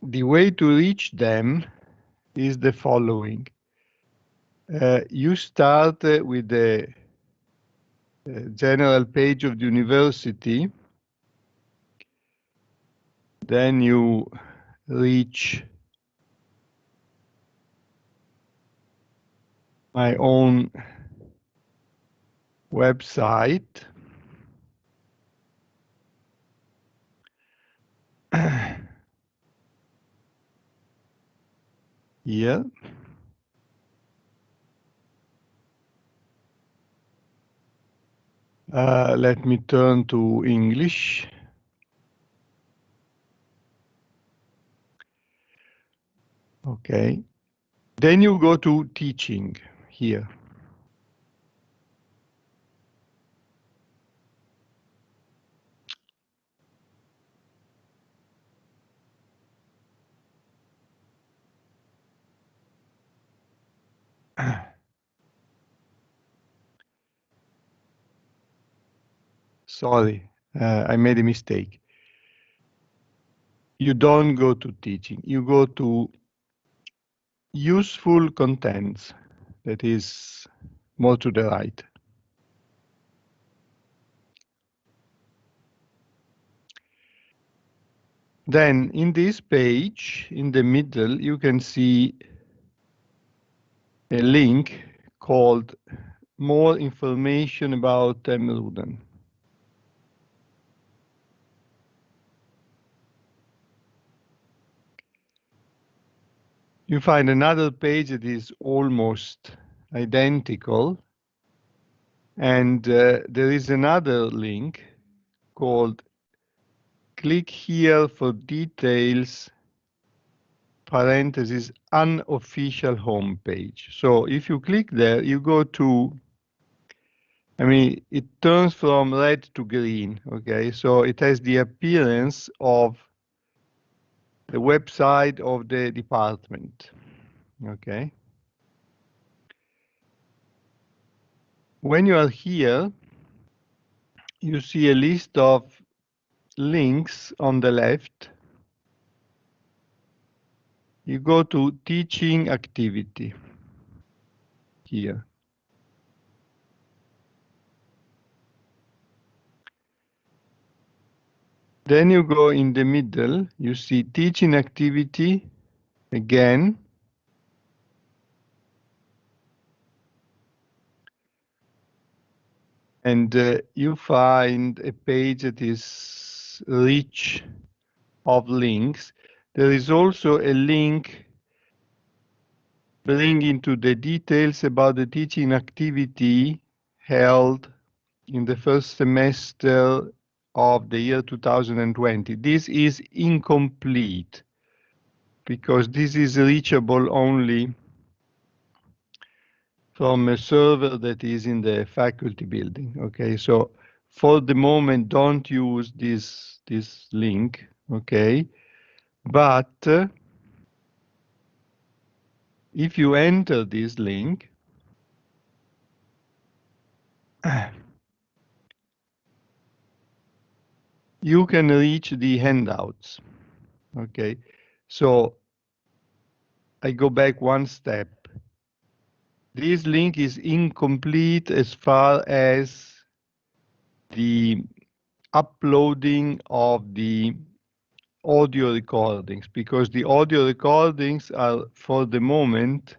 the way to reach them is the following. You start with the general page of the university, then you reach my own website. Here. Let me turn to English. Okay. Then you go to teaching here. Sorry, I made a mistake. You don't go to teaching, you go to useful contents. That is more to the right. Then in this page, in the middle, you can see a link called More Information About Emeruden. You find another page that is almost identical, and there is another link called Click here for details, parentheses, unofficial homepage. So if you click there, you go to, I mean, it turns from red to green, okay? So it has the appearance of the website of the department, okay? When you are here, you see a list of links on the left. You go to teaching activity here. Then you go in the middle, you see teaching activity again. And you find a page that is rich of links. There is also a link bringing to the details about the teaching activity held in the first semester of the year 2020. This is incomplete because this is reachable only from a server that is in the faculty building. Okay, so for the moment, don't use this link. Okay, but if you enter this link, you can reach the handouts. Okay, so I go back one step. This link is incomplete as far as the uploading of the audio recordings, because the audio recordings are, for the moment,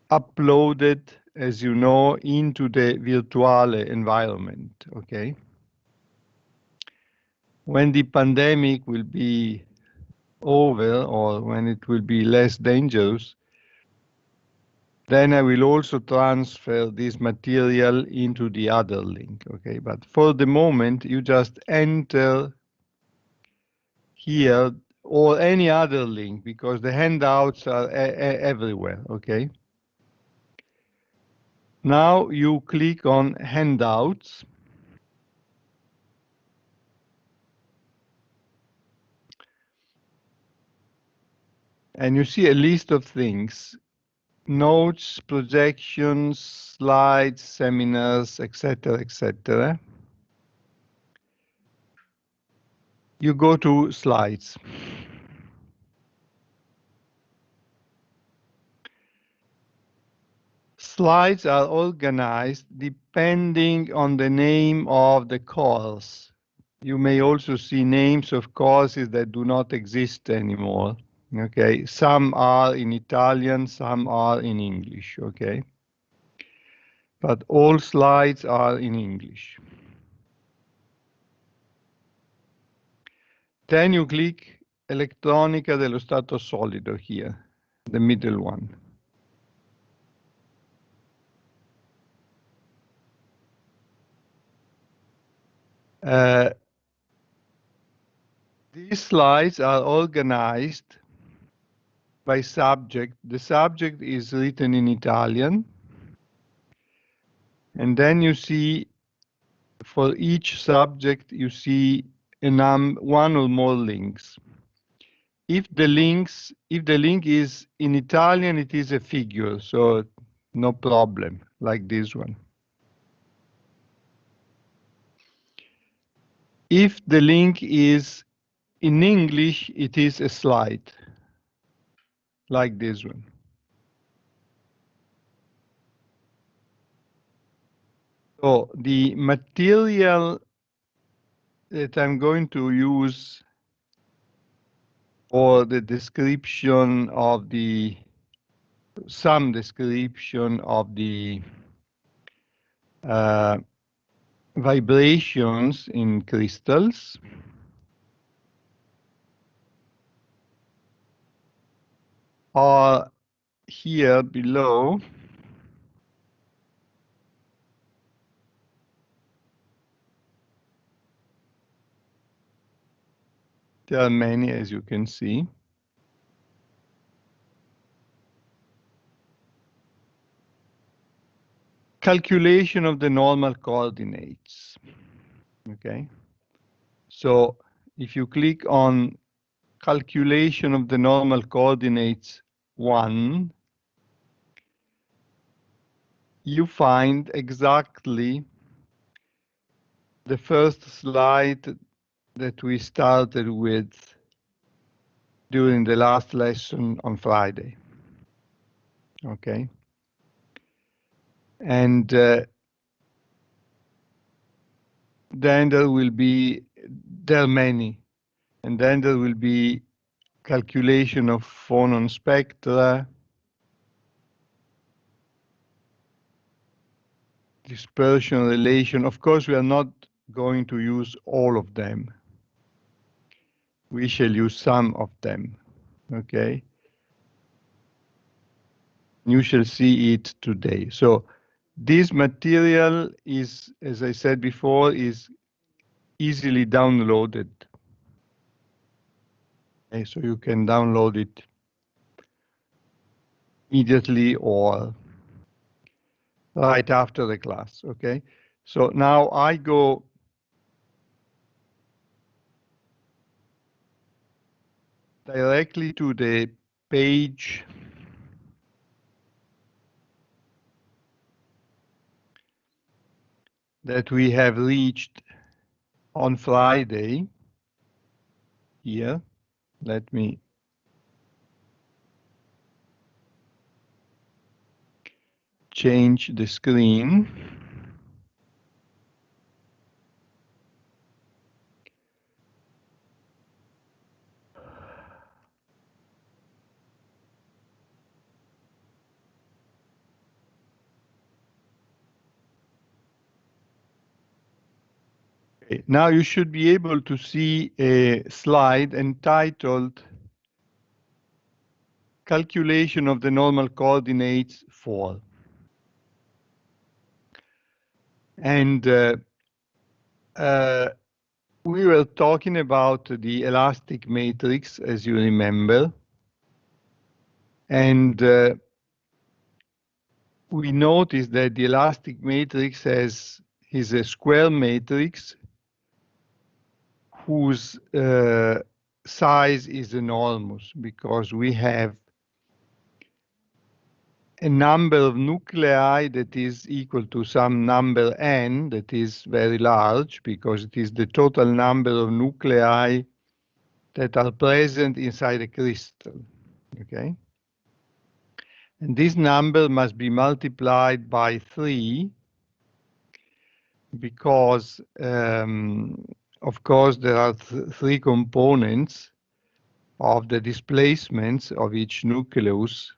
uploaded, as you know, into the virtuale environment, okay? When the pandemic will be over, or when it will be less dangerous, then I will also transfer this material into the other link, okay? But for the moment, you just enter here or any other link, because the handouts are everywhere, okay? Now you click on handouts. And you see a list of things: notes, projections, slides, seminars, etc., etc. You go to slides. slides are organized depending on the name of the course. You may also see names of courses that do not exist anymore. Okay, some are in Italian, some are in English. Okay, but all slides are in English. Then you click Elettronica dello stato solido here, the middle one. These slides are organized by subject. The subject is written in Italian. And then you see, for each subject, you see one or more links. If the link is in Italian, it is a figure, so no problem, like this one. If the link is in English, it is a slide, like this one. So the material that I'm going to use for the description of some description of the vibrations in crystals are here below. There are many, as you can see. Calculation of the normal coordinates. Okay. So if you click on calculation of the normal coordinates 1, you find exactly the first slide that we started with during the last lesson on Friday. Okay. And then there are many. And then there will be calculation of phonon spectra, dispersion relation. Of course, we are not going to use all of them. We shall use some of them. Okay. You shall see it today. So this material is, as I said before, is easily downloaded. Okay, so you can download it immediately or right after the class. Okay. So now I go directly to the page that we have reached on Friday. Here, let me change the screen. Okay, now you should be able to see a slide entitled Calculation of the Normal Coordinates for. And we were talking about the elastic matrix, as you remember. And we noticed that the elastic matrix is a square matrix whose size is enormous because we have a number of nuclei that is equal to some number n that is very large because it is the total number of nuclei that are present inside a crystal. Okay. And this number must be multiplied by 3 because, of course, there are 3 components of the displacements of each nucleus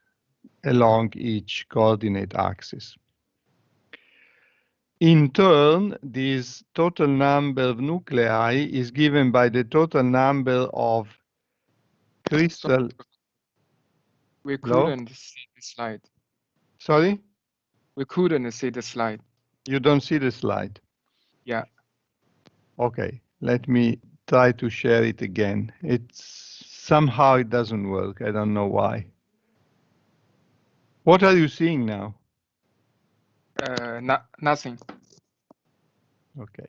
along each coordinate axis. In turn, this total number of nuclei is given by the total number of crystal. We Hello? couldn't see the slide. Sorry? We couldn't see the slide. You don't see the slide? Yeah. Okay, let me try to share it again. Somehow it doesn't work. I don't know why. What are you seeing now? Nothing. Okay.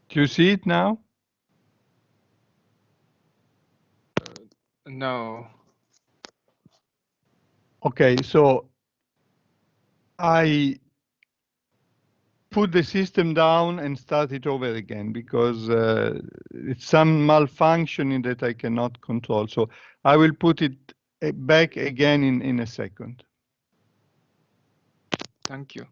Do you see it now? No. Okay, so I put the system down and start it over again because it's some malfunctioning that I cannot control. So I will put it back again in a second. Thank you.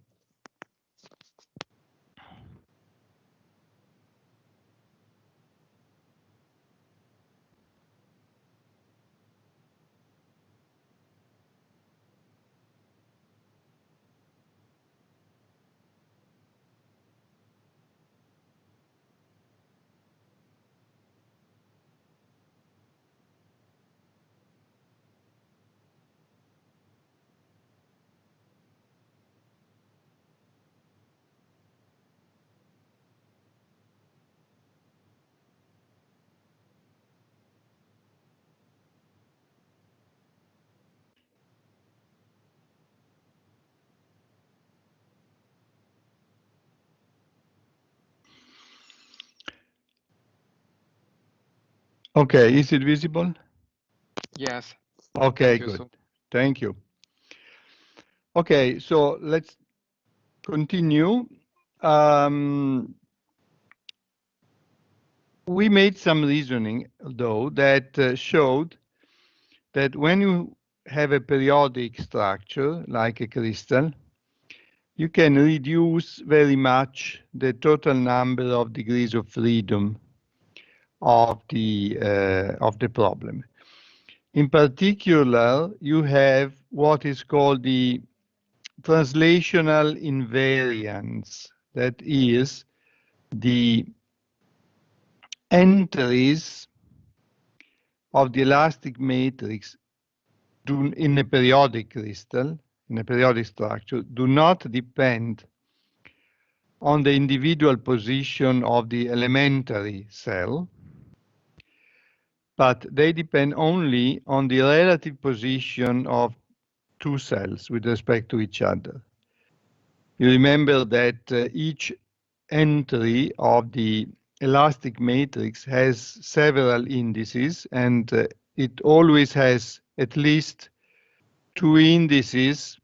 Okay, is it visible? Yes. Okay, Thank you good. so. Thank you. Okay, so let's continue. We made some reasoning, though, that showed that when you have a periodic structure, like a crystal, you can reduce very much the total number of degrees of freedom of the problem. In particular, you have what is called the translational invariance. That is, the entries of the elastic matrix in a periodic crystal, in a periodic structure, do not depend on the individual position of the elementary cell, but they depend only on the relative position of two cells with respect to each other. You remember that each entry of the elastic matrix has several indices, and it always has at least two indices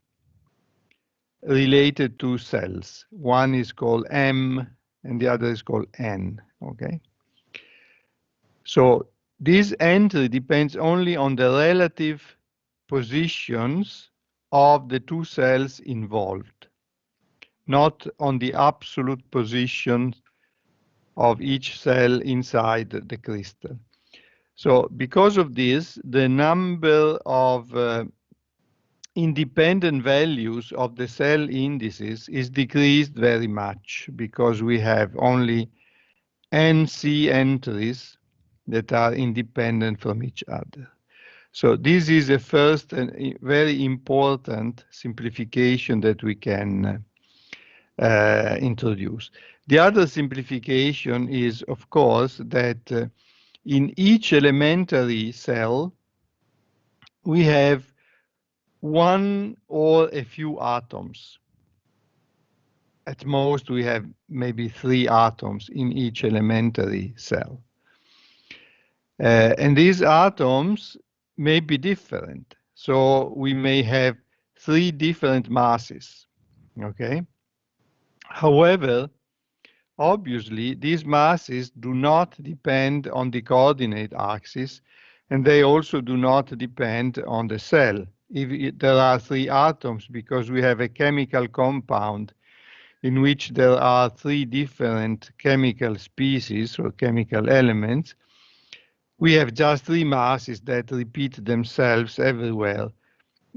related to cells. One is called M and the other is called N, okay? So this entry depends only on the relative positions of the two cells involved. not on the absolute position of each cell inside the crystal. So because of this, the number of independent values of the cell indices is decreased very much because we have only NC entries that are independent from each other. So this is a first and very important simplification that we can introduce. The other simplification is, of course, that in each elementary cell, we have one or a few atoms. At most, we have maybe 3 atoms in each elementary cell. And these atoms may be different. So we may have 3 different masses, okay? However, obviously, these masses do not depend on the coordinate axis, and they also do not depend on the cell. If there are 3 atoms, because we have a chemical compound in which there are 3 different chemical species or chemical elements, we have just 3 masses that repeat themselves everywhere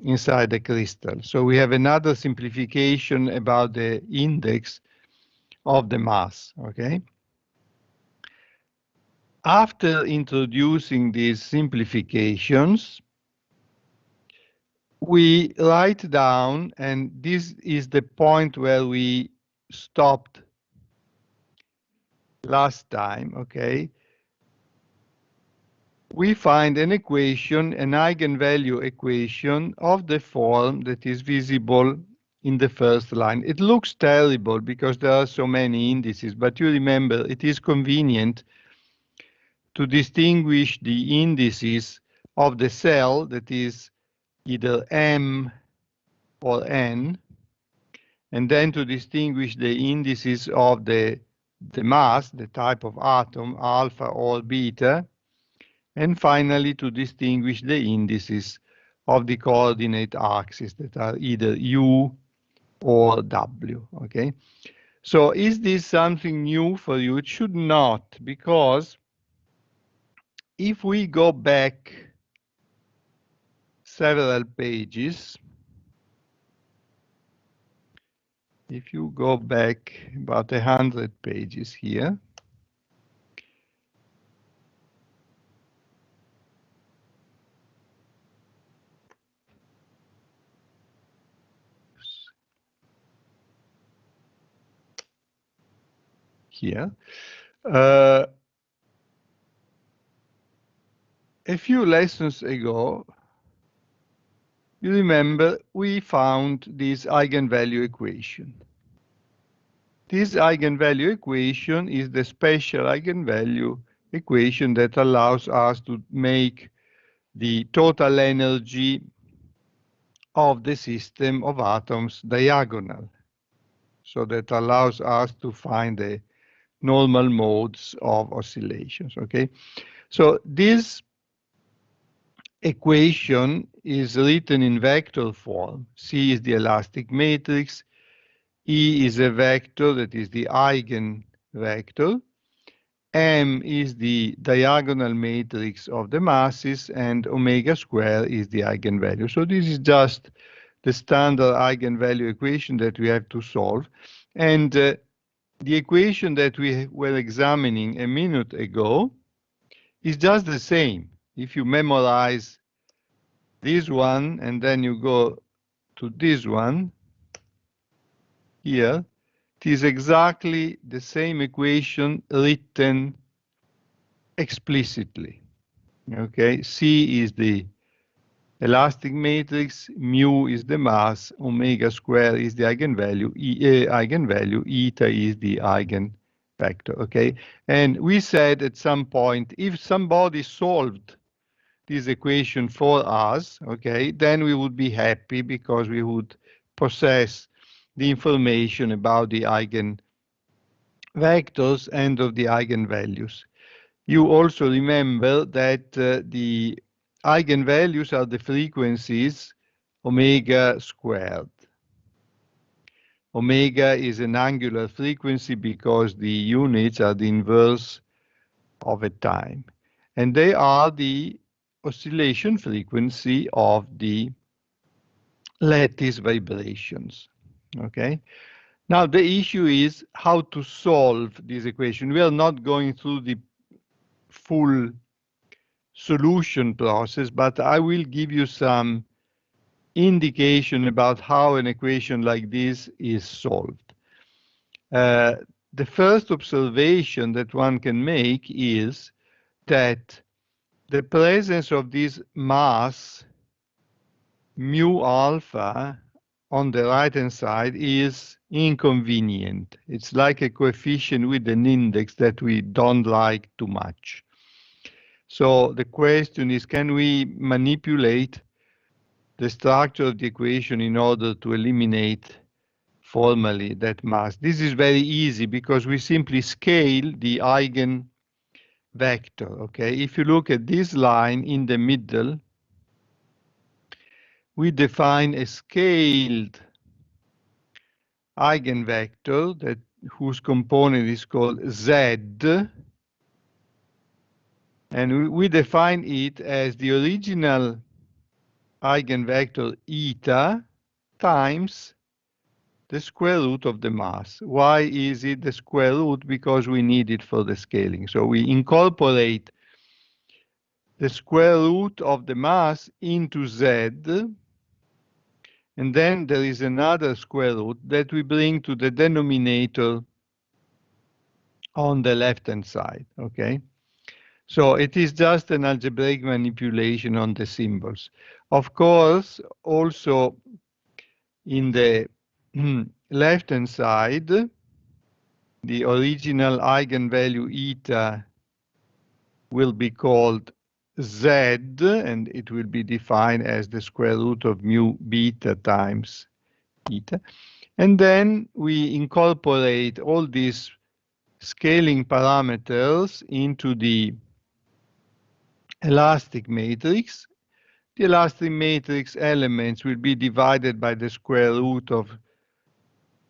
inside the crystal. So we have another simplification about the index of the mass, okay? After introducing these simplifications, we write down, and this is the point where we stopped last time, okay? We find an equation, an eigenvalue equation of the form that is visible in the first line. It looks terrible because there are so many indices, but you remember it is convenient to distinguish the indices of the cell that is either M or N, and then to distinguish the indices of the mass, the type of atom, alpha or beta, and finally to distinguish the indices of the coordinate axis that are either U or W, okay? So is this something new for you? It should not, because if we go back several pages, if you go back about 100 pages here, a few lessons ago, you remember we found this eigenvalue equation. This eigenvalue equation is the special eigenvalue equation that allows us to make the total energy of the system of atoms diagonal. So that allows us to find the normal modes of oscillations, okay? So this equation is written in vector form. C is the elastic matrix, E is a vector that is the eigenvector, M is the diagonal matrix of the masses, and omega square is the eigenvalue. So this is just the standard eigenvalue equation that we have to solve. And the equation that we were examining a minute ago is just the same. If you memorize this one and then you go to this one here, it is exactly the same equation written explicitly. Okay, C is the elastic matrix, mu is the mass, omega square is the eigenvalue, eta is the eigenvector. Okay, and we said at some point, if somebody solved this equation for us, okay, then we would be happy because we would possess the information about the eigenvectors and of the eigenvalues. You also remember that the eigenvalues are the frequencies omega squared. Omega is an angular frequency because the units are the inverse of a time. And they are the oscillation frequency of the lattice vibrations. Okay. Now the issue is how to solve this equation. We are not going through the full solution process, but I will give you some indication about how an equation like this is solved. Uh, the first observation that one can make is that the presence of this mass mu alpha on the right hand side is inconvenient. It's like a coefficient with an index that we don't like too much. So the question is, can we manipulate the structure of the equation in order to eliminate formally that mass? This is very easy because we simply scale the eigenvector. Okay, if you look at this line in the middle, we define a scaled eigenvector whose component is called z, and we define it as the original eigenvector eta times the square root of the mass. Why is it the square root? Because we need it for the scaling. So we incorporate the square root of the mass into z, and then there is another square root that we bring to the denominator on the left-hand side, okay? So it is just an algebraic manipulation on the symbols. Of course, also in the left-hand side, the original eigenvalue eta will be called z, and it will be defined as the square root of mu beta times eta. And then we incorporate all these scaling parameters into the elastic matrix. The elastic matrix elements will be divided by the square root of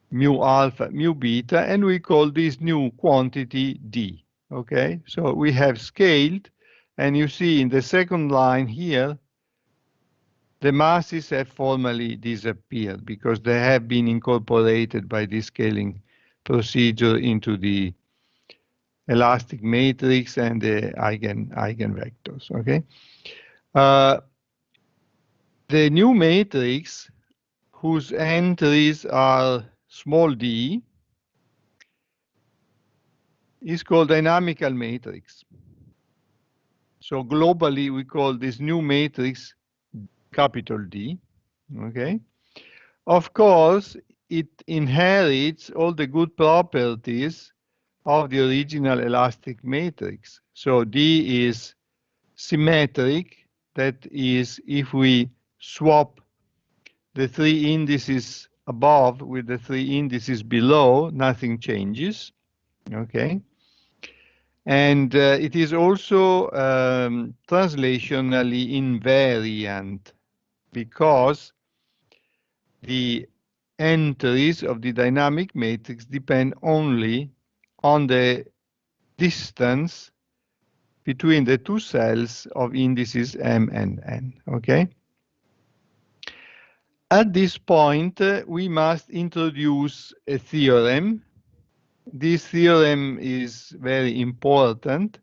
mu alpha, mu beta, and we call this new quantity D. Okay, so we have scaled, and you see in the second line here, the masses have formally disappeared because they have been incorporated by this scaling procedure into the elastic matrix and the eigenvectors. Okay, the new matrix whose entries are small d is called dynamical matrix. So globally, we call this new matrix capital D, okay? Of course, it inherits all the good properties of the original elastic matrix. So D is symmetric. That is, if we swap the three indices above with the three indices below, nothing changes, okay? And it is also translationally invariant because the entries of the dynamic matrix depend only on the distance between the two cells of indices m and n, okay? At this point, we must introduce a theorem. This theorem is very important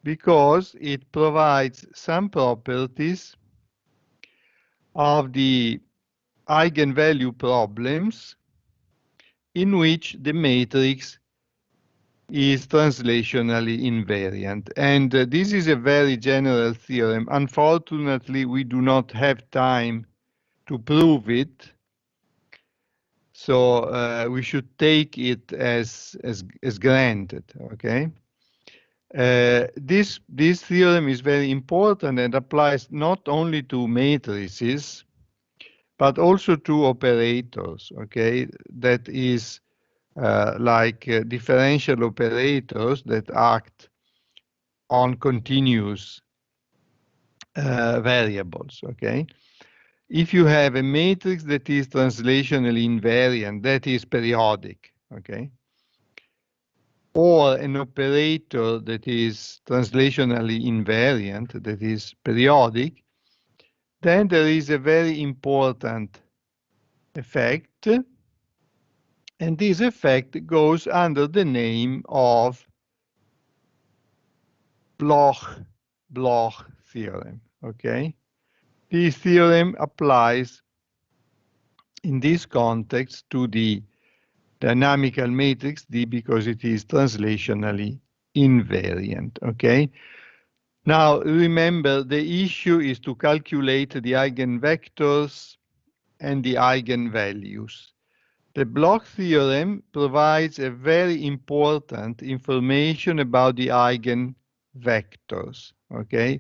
because it provides some properties of the eigenvalue problems in which the matrix is translationally invariant. And this is a very general theorem. Unfortunately, we do not have time to prove it. So we should take it as granted, okay? This theorem is very important and applies not only to matrices, but also to operators, okay? That is like differential operators that act on continuous variables, okay? if you have a matrix that is translationally invariant, that is periodic, okay, or an operator that is translationally invariant, that is periodic, then there is a very important effect, and this effect goes under the name of Bloch theorem, okay? This theorem applies in this context to the dynamical matrix D because it is translationally invariant, okay? Now, remember, the issue is to calculate the eigenvectors and the eigenvalues. The Bloch theorem provides a very important information about the eigenvectors, okay?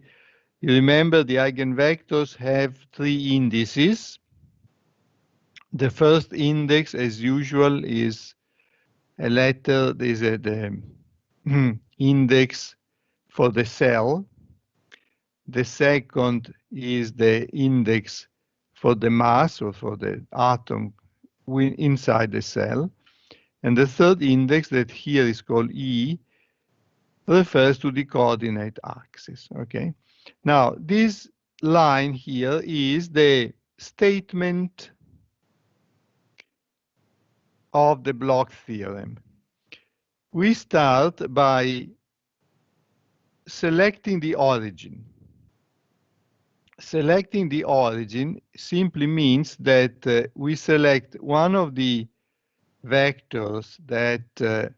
You remember the eigenvectors have three indices. The first index, as usual, is a letter, the index for the cell. The second is the index for the mass or for the atom inside the cell. And the third index, that here is called E, refers to the coordinate axis, okay? Now, this line here is the statement of the Bloch theorem. We start by selecting the origin. Selecting the origin simply means that we select one of the vectors that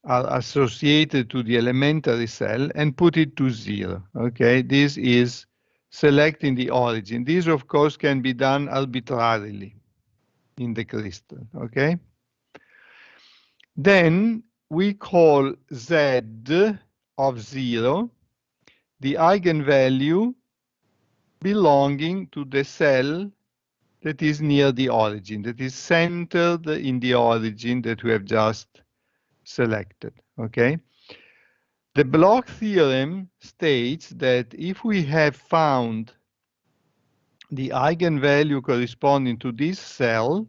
are associated to the elementary cell and put it to 0. Okay, this is selecting the origin. This, of course, can be done arbitrarily in the crystal. Okay, then we call Z of 0 the eigenvalue belonging to the cell that is near the origin, that is centered in the origin that we have just selected, okay? The Bloch theorem states that if we have found the eigenvalue corresponding to this cell,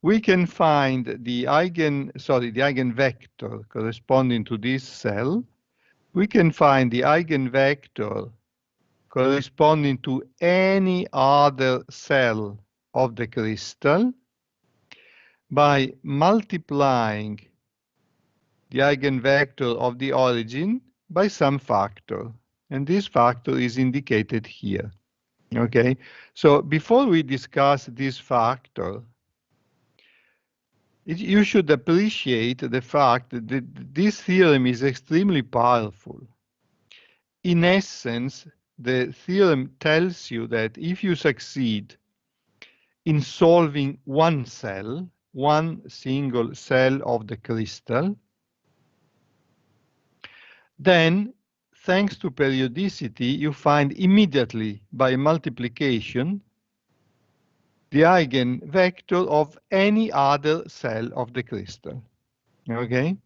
we can find the eigenvector corresponding to this cell. We can find the eigenvector corresponding to any other cell of the crystal by multiplying the eigenvector of the origin by some factor. And this factor is indicated here. Okay, so before we discuss this factor, you should appreciate the fact that this theorem is extremely powerful. In essence, the theorem tells you that if you succeed in solving one cell, one single cell of the crystal, then, thanks to periodicity, you find immediately by multiplication the eigenvector of any other cell of the crystal. Okay?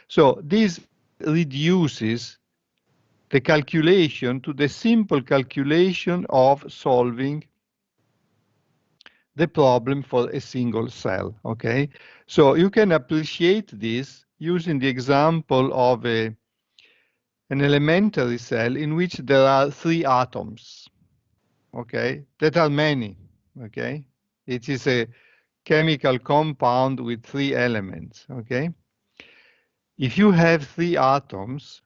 So this reduces the calculation to the simple calculation of solving the problem for a single cell. Okay? So you can appreciate this using the example of an elementary cell in which there are 3 atoms, okay, that are many, okay? It is a chemical compound with 3 elements, okay? If you have 3 atoms,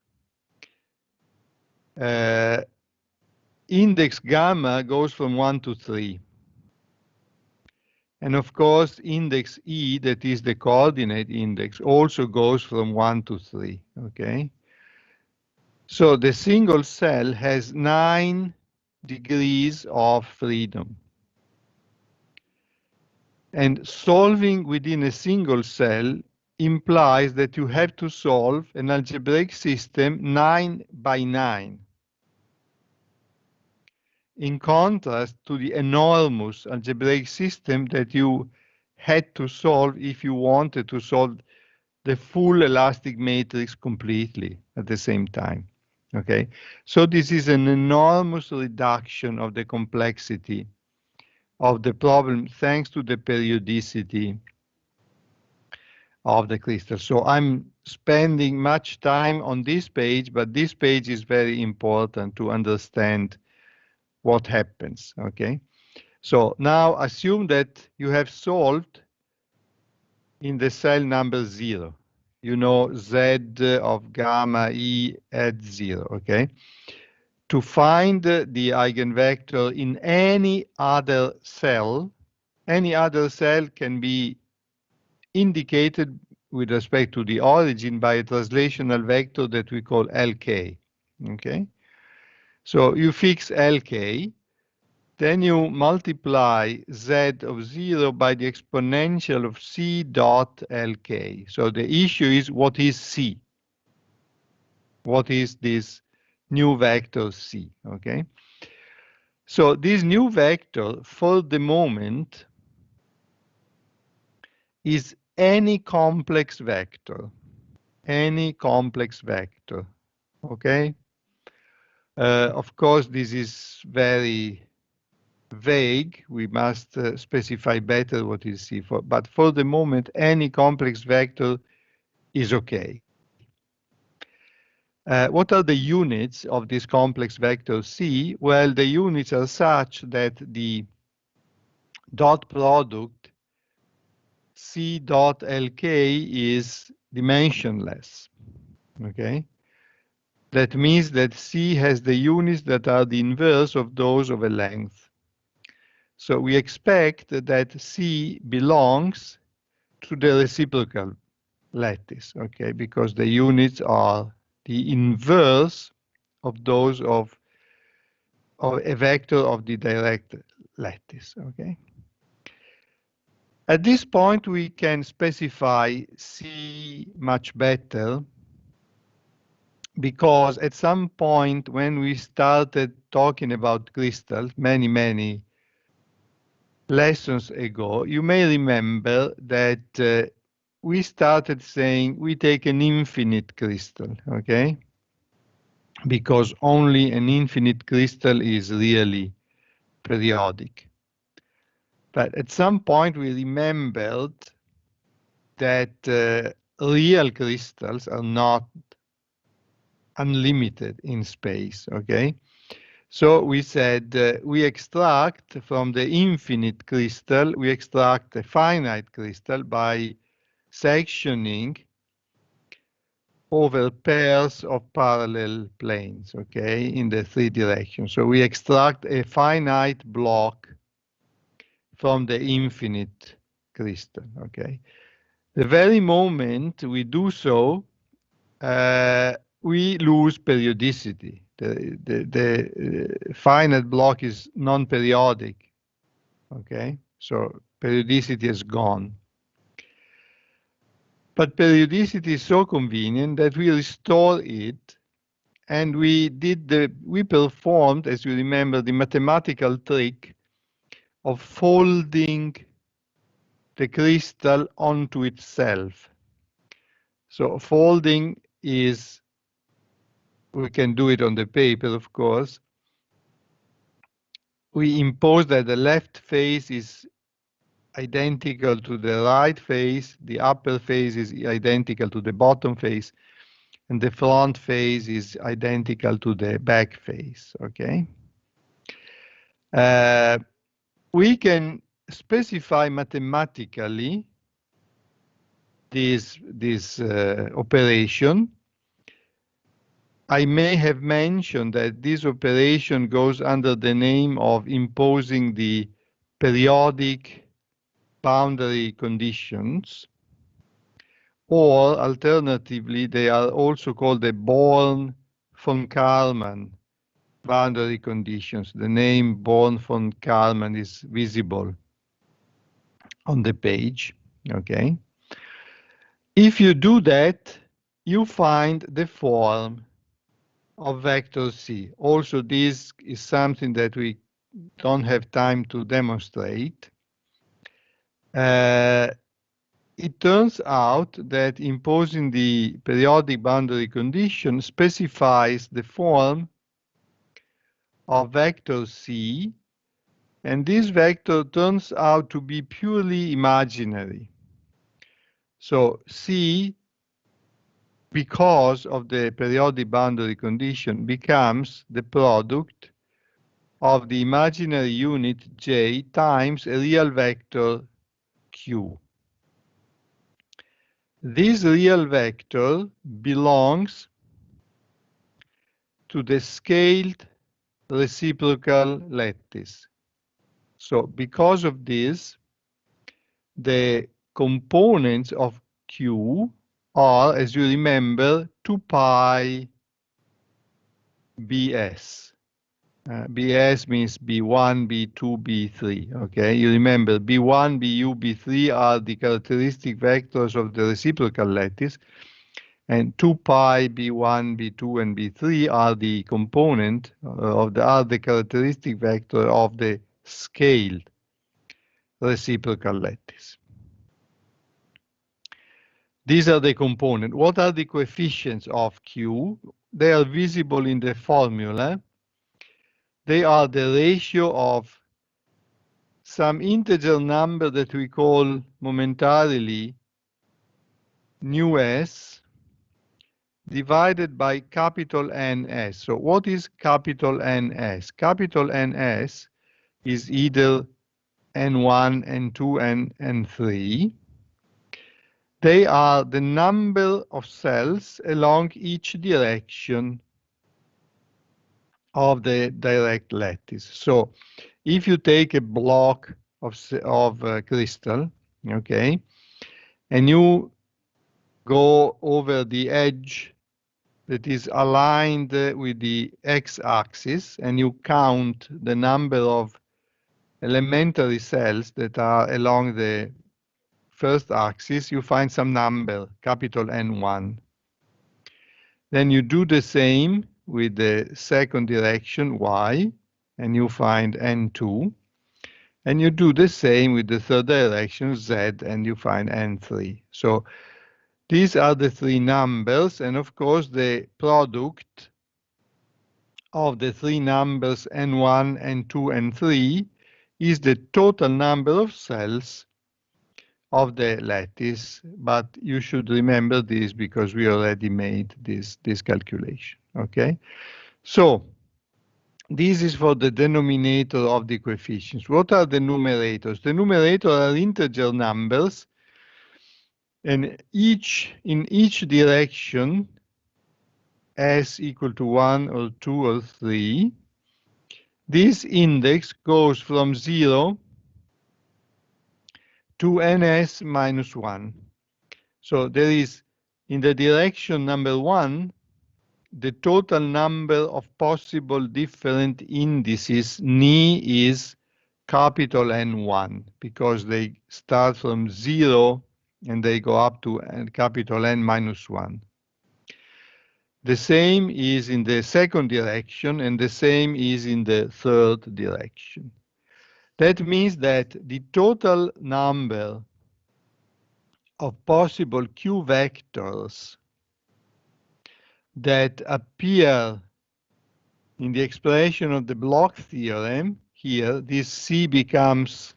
index gamma goes from 1 to 3. And of course, index E, that is the coordinate index, also goes from 1 to 3, okay? So the single cell has 9 degrees of freedom. And solving within a single cell implies that you have to solve an algebraic system 9 by 9. In contrast to the enormous algebraic system that you had to solve if you wanted to solve the full elastic matrix completely at the same time. Okay, so this is an enormous reduction of the complexity of the problem thanks to the periodicity of the crystal. So I'm spending much time on this page, but this page is very important to understand what happens. Okay, so now assume that you have solved in the cell number 0. You know Z of gamma E at 0. Okay, to find the eigenvector in any other cell can be indicated with respect to the origin by a translational vector that we call Lk. Okay, so you fix Lk, then you multiply Z of 0 by the exponential of C dot Lk. So the issue is, what is C? What is this new vector C? Okay, so this new vector for the moment is any complex vector. Any complex vector. Okay? Of course, this is very vague. We must specify better what is C for, but for the moment, any complex vector is okay. What are the units of this complex vector C? Well, the units are such that the dot product C dot Lk is dimensionless. Okay? That means that C has the units that are the inverse of those of a length. So we expect that C belongs to the reciprocal lattice, okay, because the units are the inverse of those of a vector of the direct lattice, okay. At this point, we can specify C much better, because at some point when we started talking about crystals many lessons ago, you may remember that we started saying we take an infinite crystal, okay? Because only an infinite crystal is really periodic. But at some point we remembered that real crystals are not unlimited in space, okay? So we said we extract from the infinite crystal, we extract a finite crystal by sectioning over pairs of parallel planes, okay, in the 3 directions. So we extract a finite block from the infinite crystal, okay. The very moment we do so, we lose periodicity. The finite block is non-periodic, okay? So periodicity is gone. But periodicity is so convenient that we restore it, and we performed, as you remember, the mathematical trick of folding the crystal onto itself. So folding is, we can do it on the paper, of course. We impose that the left face is identical to the right face, the upper face is identical to the bottom face, and the front face is identical to the back face, okay? We can specify mathematically this operation. I may have mentioned that this operation goes under the name of imposing the periodic boundary conditions, or alternatively, they are also called the Born-von Karman boundary conditions. The name Born-von Karman is visible on the page, okay? If you do that, you find the form of vector C. Also, this is something that we don't have time to demonstrate. it turns out that imposing the periodic boundary condition specifies the form of vector C, and this vector turns out to be purely imaginary. So C, because of the periodic boundary condition, becomes the product of the imaginary unit J times a real vector Q. This real vector belongs to the scaled reciprocal lattice. So because of this, the components of Q are, as you remember, 2 pi Bs. Bs means B1, B2, B3. Okay, you remember B1, Bu, B3 are the characteristic vectors of the reciprocal lattice, and 2 pi B1, B2, and B3 are the component are the characteristic vector of the scaled reciprocal lattice. These are the components. What are the coefficients of Q? They are visible in the formula. They are the ratio of some integer number that we call momentarily nu s divided by capital Ns. So what is capital Ns? Capital Ns is either N1, N2, and N3. They are the number of cells along each direction of the direct lattice. So if you take a block of crystal, okay, and you go over the edge that is aligned with the x-axis, and you count the number of elementary cells that are along the first axis, you find some number, capital N1. Then you do the same with the second direction, y, and you find N2. And you do the same with the third direction, z, and you find N3. So these are the three numbers, and of course the product of the three numbers N1, N2, N3 is the total number of cells of the lattice, but you should remember this because we already made this calculation, okay? So this is for the denominator of the coefficients. What are the numerators? The numerator are integer numbers, and in each direction, s equal to 1 or 2 or 3, this index goes from 0 to ns minus 1. So there is, in the direction number 1, the total number of possible different indices ni is capital N1, because they start from 0 and they go up to capital N minus 1. The same is in the second direction, and the same is in the third direction. That means that the total number of possible Q vectors that appear in the expression of the Bloch theorem, here, this C becomes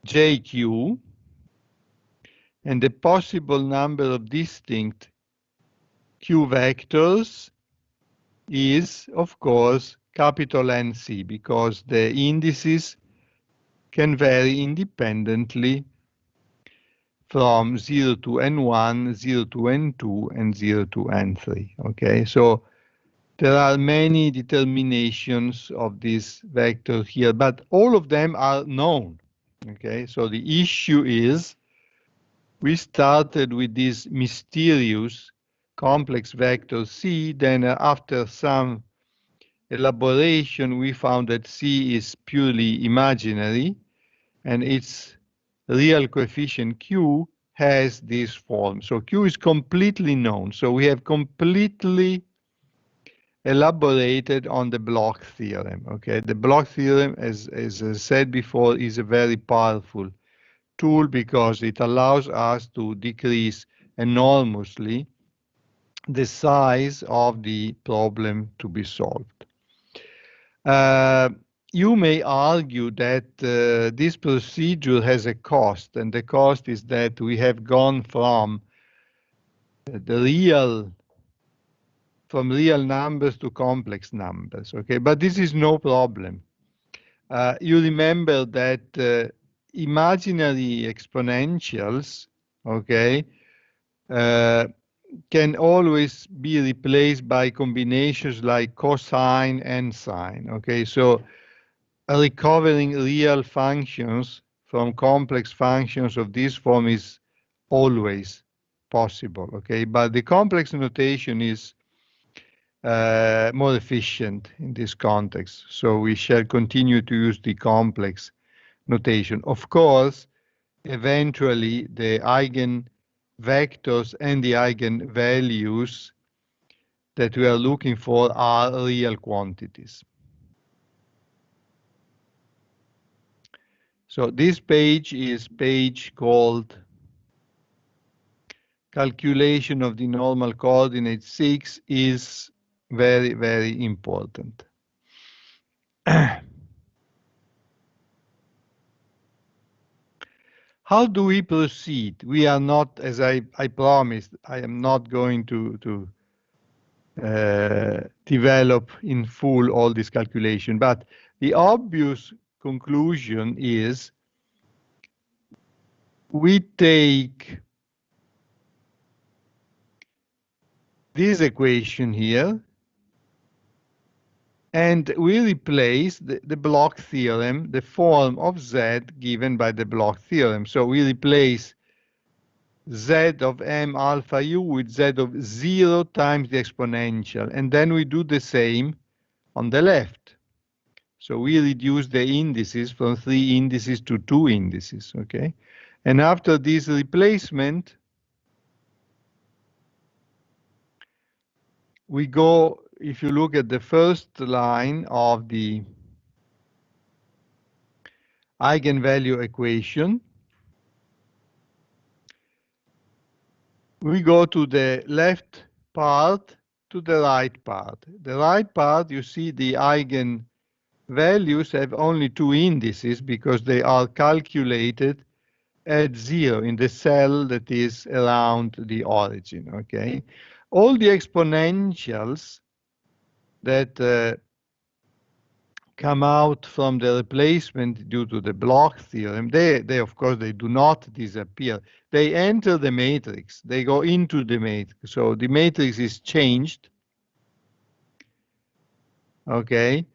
JQ, and the possible number of distinct Q vectors is, of course, capital NC, because the indices can vary independently from 0 to N1, 0 to N2, and 0 to N3, okay? So there are many determinations of this vector here, but all of them are known, okay? So the issue is, we started with this mysterious complex vector C, then after some elaboration, we found that C is purely imaginary, and its real coefficient Q has this form. So Q is completely known. So we have completely elaborated on the Bloch theorem. Okay, the Bloch theorem, as I said before, is a very powerful tool because it allows us to decrease enormously the size of the problem to be solved. You may argue that this procedure has a cost, and the cost is that we have gone from real numbers to complex numbers. Okay, but this is no problem. You remember that imaginary exponentials, okay, can always be replaced by combinations like cosine and sine. Okay, so recovering real functions from complex functions of this form is always possible. Okay, but the complex notation is more efficient in this context. So we shall continue to use the complex notation. Of course, eventually the eigenvectors and the eigenvalues that we are looking for are real quantities. So this page is page called Calculation of the Normal Coordinate 6 is very, very important. How do we proceed? We are not, as I promised, I am not going to develop in full all this calculation, but the obvious conclusion is we take this equation here and we replace the Bloch theorem, the form of Z given by the Bloch theorem. So we replace Z of m alpha u with Z of 0 times the exponential, and then we do the same on the left. So we reduce the indices from 3 indices to 2 indices, okay? And after this replacement, we go, if you look at the first line of the eigenvalue equation, we go to the left part to the right part. The right part, you see the eigenvalues have only 2 indices because they are calculated at 0 in the cell that is around the origin, okay? All the exponentials that come out from the replacement due to the Bloch theorem, they of course, they do not disappear. They enter the matrix. They go into the matrix. So the matrix is changed, okay?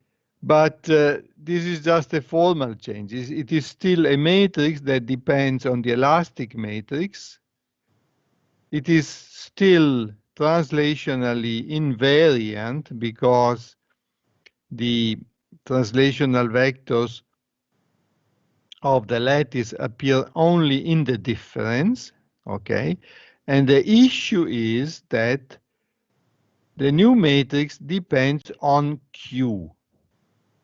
But this is just a formal change. It is still a matrix that depends on the elastic matrix. It is still translationally invariant because the translational vectors of the lattice appear only in the difference, okay? And the issue is that the new matrix depends on Q.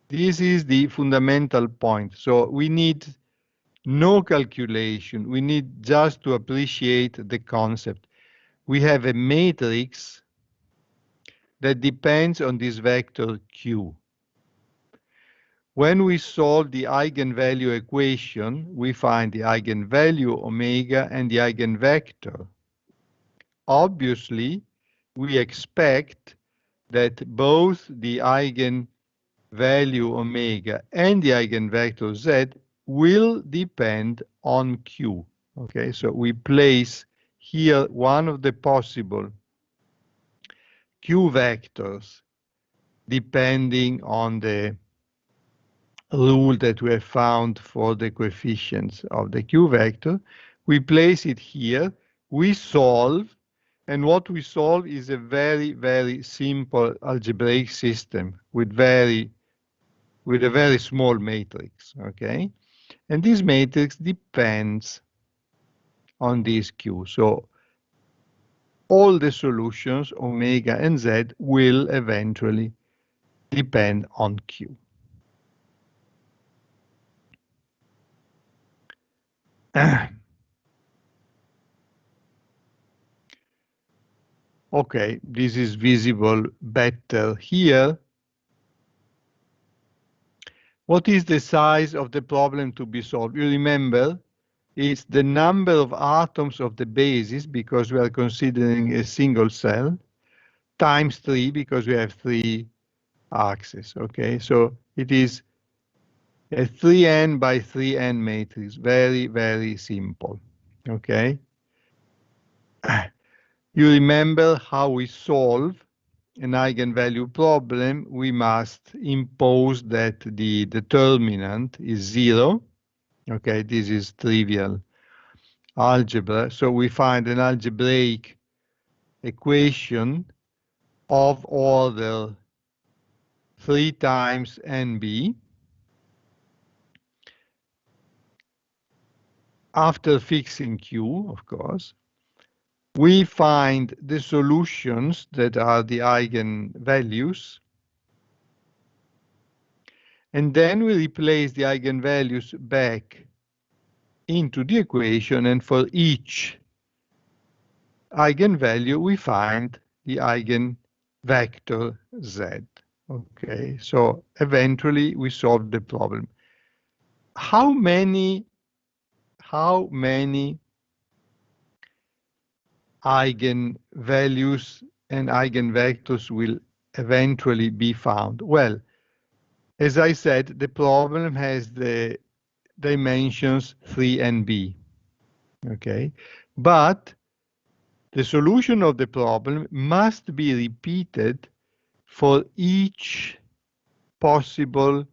This is the fundamental point. So we need no calculation. We need just to appreciate the concept. We have a matrix that depends on this vector Q. When we solve the eigenvalue equation, we find the eigenvalue omega and the eigenvector. Obviously, we expect that both the eigenvalue omega and the eigenvector z will depend on Q. Okay, so we place here one of the possible Q vectors depending on the rule that we have found for the coefficients of the Q vector. We place it here, we solve, and what we solve is a very, very simple algebraic system with a very small matrix, okay? And this matrix depends on this Q. So all the solutions, omega and z, will eventually depend on Q. Okay, this is visible better here. What is the size of the problem to be solved? You remember, it's the number of atoms of the basis, because we are considering a single cell, times 3, because we have 3 axes. Okay, so it is a 3n by 3n matrix. Very, very simple. Okay. You remember how we solve an eigenvalue problem. We must impose that the determinant is 0. Okay, this is trivial algebra. So we find an algebraic equation of order 3 times nb. After fixing Q, of course, we find the solutions that are the eigenvalues, and then we replace the eigenvalues back into the equation, and for each eigenvalue we find the eigenvector z. Okay, so eventually we solve the problem. How many eigenvalues and eigenvectors will eventually be found? Well, as I said, the problem has the dimensions 3 and b. Okay, but the solution of the problem must be repeated for each possible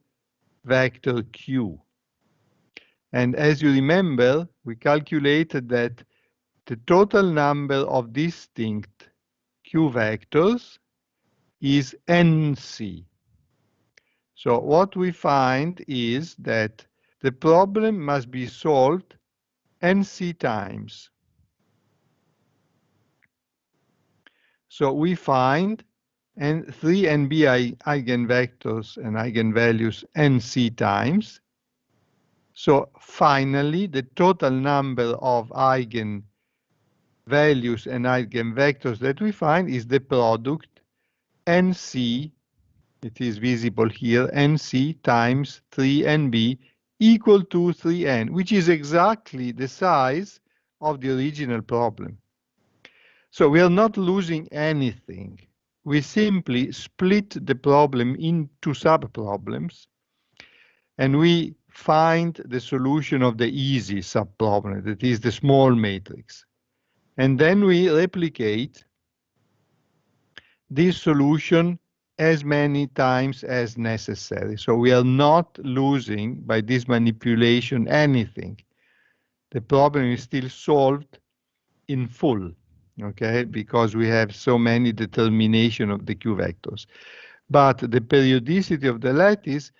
vector q. And as you remember, we calculated that the total number of distinct q vectors is nc. So what we find is that the problem must be solved nc times. So we find 3 nb eigenvectors and eigenvalues nc times. So finally, the total number of eigenvalues and eigenvectors that we find is the product nc, it is visible here, nc times 3nb equal to 3n, which is exactly the size of the original problem. So we are not losing anything. We simply split the problem into subproblems, and we find the solution of the easy subproblem, that is the small matrix. And then we replicate this solution as many times as necessary. So we are not losing by this manipulation anything. The problem is still solved in full, okay, because we have so many determination of the q vectors. But the periodicity of the lattice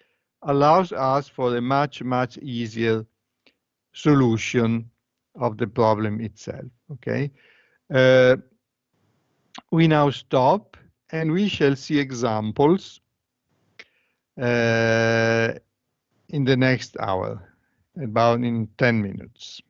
allows us for a much, much easier solution of the problem itself, okay? We now stop, and we shall see examples in the next hour, about in 10 minutes.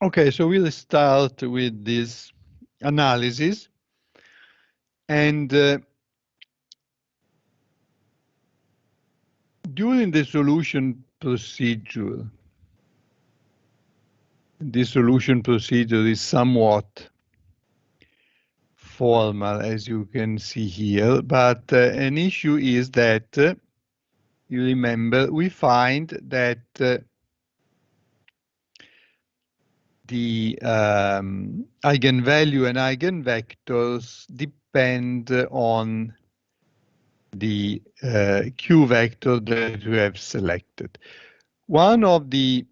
Okay, so we'll start with this analysis. And during the solution procedure, the solution procedure is somewhat formal, as you can see here, but an issue is that, you remember, we find that the eigenvalue and eigenvectors depend on the Q vector that we have selected. One of the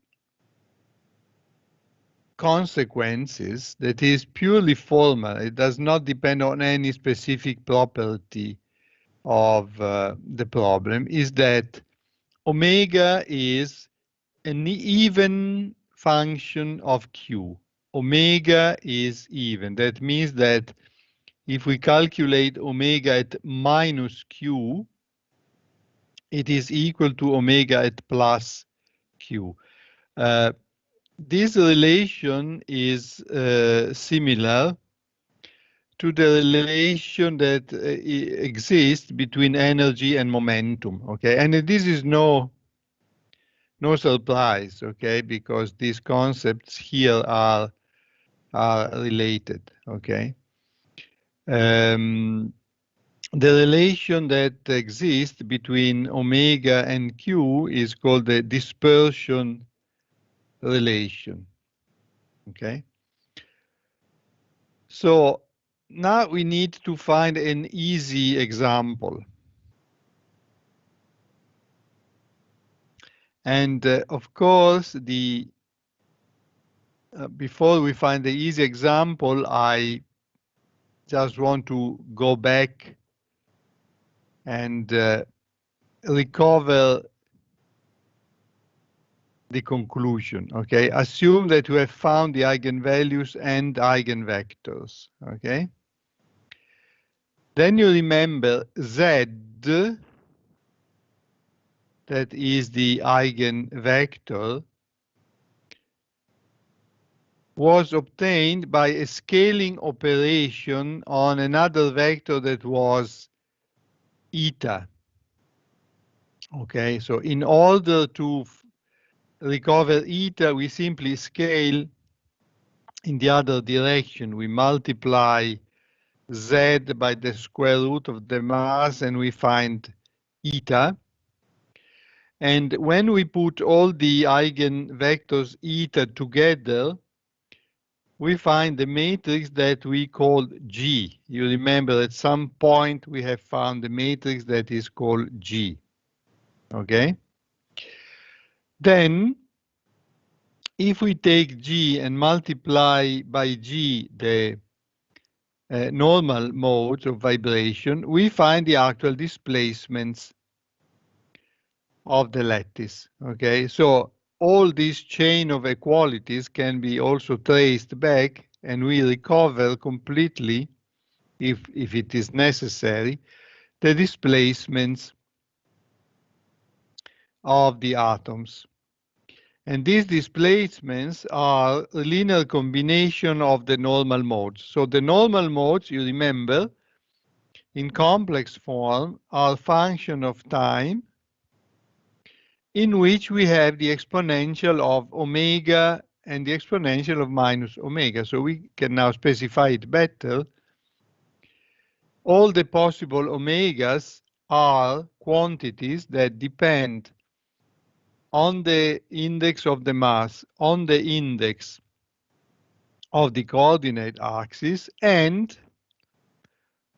consequences that is purely formal, it does not depend on any specific property of the problem, is that omega is an even function of Q. Omega is even. That means that if we calculate omega at minus Q, it is equal to omega at plus Q. This relation is similar to the relation that exists between energy and momentum, okay? And this is no surprise, okay? Because these concepts here are related, okay? The relation that exists between omega and Q is called the dispersion relation, okay? So now we need to find an easy example. And of course, before we find the easy example, I just want to go back and recover the conclusion, okay? Assume that we have found the eigenvalues and eigenvectors, okay? Then you remember Z, that is the eigenvector, was obtained by a scaling operation on another vector that was eta. Okay, so in order to recover eta, we simply scale in the other direction. We multiply Z by the square root of the mass and we find eta. And when we put all the eigenvectors eta together, we find the matrix that we call G. You remember at some point we have found the matrix that is called G. Okay? Then, if we take G and multiply by G the normal modes of vibration, we find the actual displacements of the lattice. Okay? So all this chain of equalities can be also traced back and we recover completely, if it is necessary, the displacements of the atoms. And these displacements are a linear combination of the normal modes. So the normal modes, you remember, in complex form are function of time in which we have the exponential of omega and the exponential of minus omega. So we can now specify it better. All the possible omegas are quantities that depend on the index of the mass, on the index of the coordinate axis, and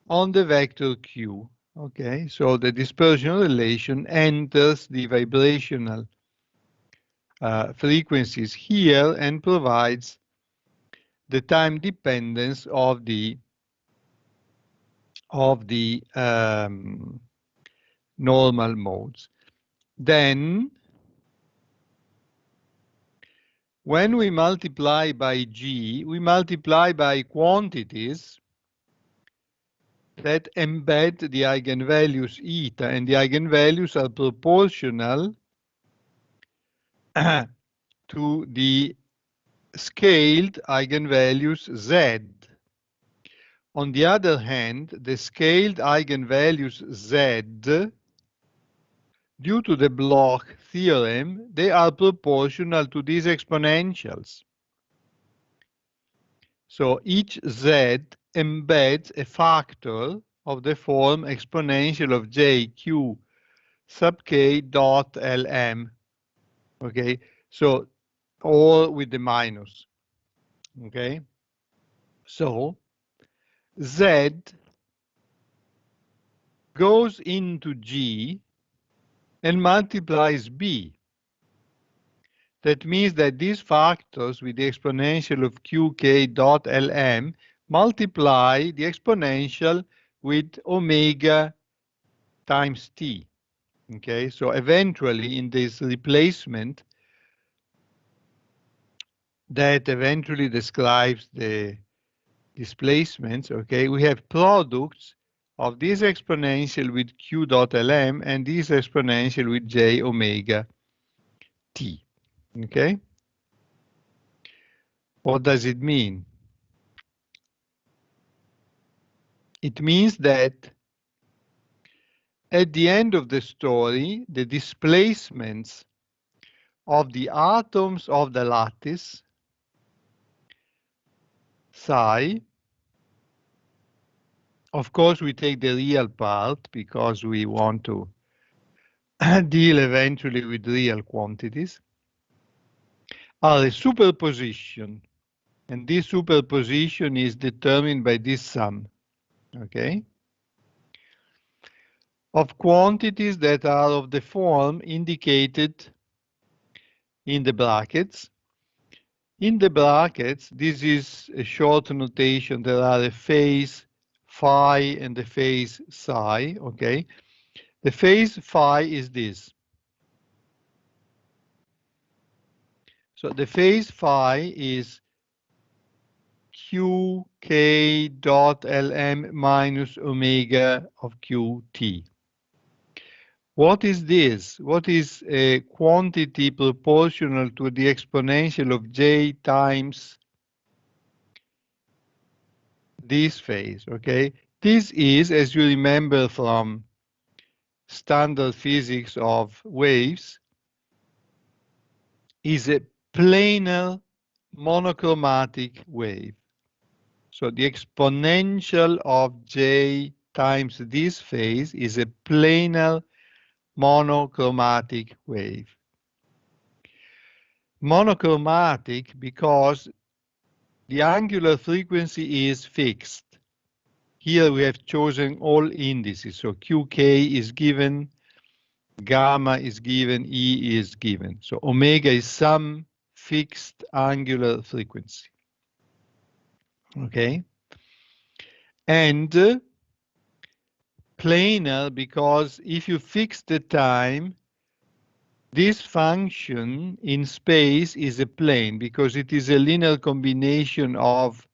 on the vector q. Okay, so the dispersion relation enters the vibrational frequencies here and provides the time dependence of the normal modes. Then, when we multiply by G, we multiply by quantities that embed the eigenvalues eta, and the eigenvalues are proportional to the scaled eigenvalues Z. On the other hand, the scaled eigenvalues Z, due to the Bloch theorem, they are proportional to these exponentials. So each Z embeds a factor of the form exponential of JQ sub k dot Lm. Okay, so all with the minus. Okay, so Z goes into G and multiplies B. That means that these factors with the exponential of qk dot Lm multiply the exponential with omega times t. Okay, so eventually in this replacement that eventually describes the displacements, okay, we have products of this exponential with q dot Lm and this exponential with j omega t. Okay, what does it mean? It means that at the end of the story, the displacements of the atoms of the lattice psi, of course we take the real part because we want to deal eventually with real quantities, are a superposition, and this superposition is determined by this sum, okay, of quantities that are of the form indicated in the brackets. In the brackets, this is a short notation. There are a phase phi and the phase psi, okay? The phase phi is this. So the phase phi is qk dot Lm minus omega of qt. What is this? What is a quantity proportional to the exponential of j times this phase, okay? This is, as you remember from standard physics of waves, is a planar monochromatic wave. So the exponential of j times this phase is a planar monochromatic wave. Monochromatic because the angular frequency is fixed. Here we have chosen all indices. So qk is given, gamma is given, E is given. So omega is some fixed angular frequency. Okay? And planar because if you fix the time, this function in space is a plane because it is a linear combination of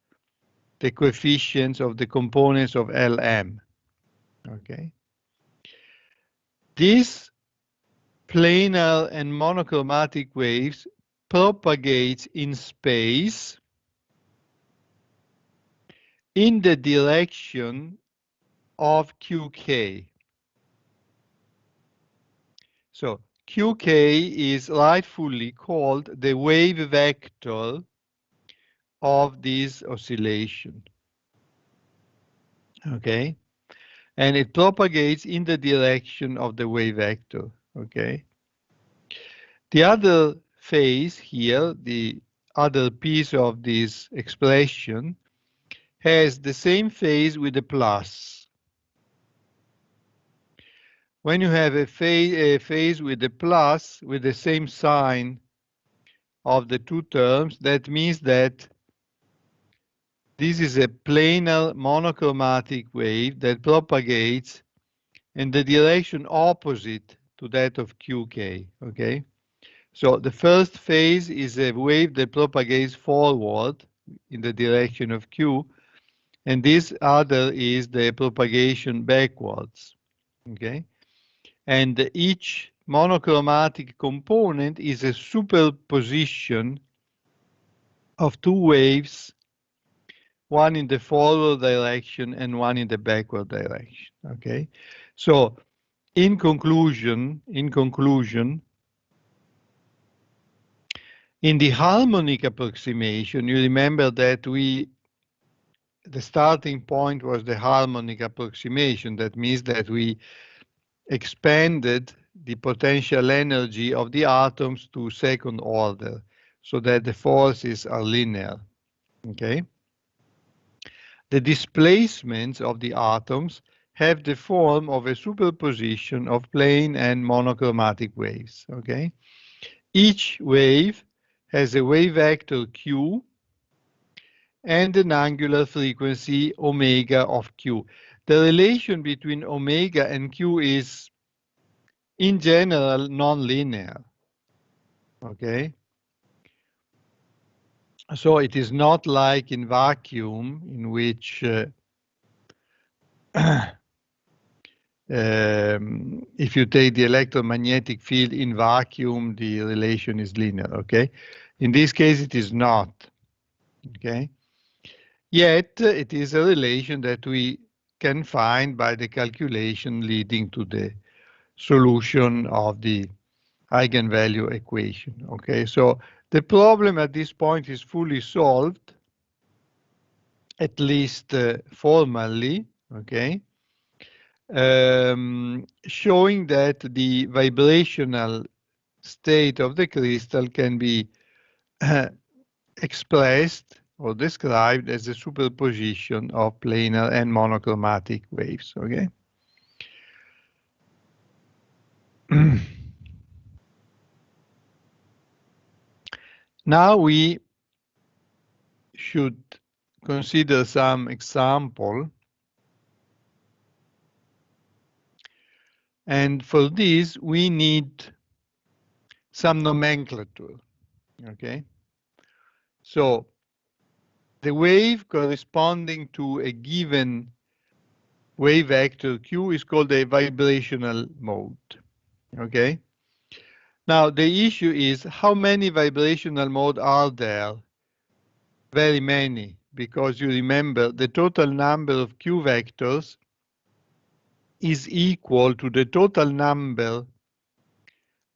the coefficients of the components of Lm. Okay? This planar and monochromatic waves propagate in space in the direction of qk. So qk is rightfully called the wave vector of this oscillation. Okay? And it propagates in the direction of the wave vector. Okay? The other phase here, the other piece of this expression, has the same phase with a plus. When you have a phase with a plus with the same sign of the two terms, that means that this is a planar monochromatic wave that propagates in the direction opposite to that of qk. Okay? So the first phase is a wave that propagates forward in the direction of q, and this other is the propagation backwards. Okay? And each monochromatic component is a superposition of two waves, one in the forward direction and one in the backward direction. Okay, so in conclusion, in the harmonic approximation, you remember that the starting point was the harmonic approximation. That means that we expanded the potential energy of the atoms to second order so that the forces are linear. Okay. The displacements of the atoms have the form of a superposition of plane and monochromatic waves. Okay. Each wave has a wave vector q and an angular frequency omega of q. The relation between omega and q is, in general, nonlinear. Okay? So it is not like in vacuum, in which if you take the electromagnetic field in vacuum, the relation is linear. Okay? In this case, it is not. Okay? Yet, it is a relation that we can find by the calculation leading to the solution of the eigenvalue equation. Okay, so the problem at this point is fully solved, at least formally. Okay, showing that the vibrational state of the crystal can be expressed or described as a superposition of planar and monochromatic waves. Okay. Now we should consider some example, and for this we need some nomenclature. Okay, so the wave corresponding to a given wave vector q is called a vibrational mode. Okay, now the issue is how many vibrational modes are there? Very many, because you remember the total number of q vectors is equal to the total number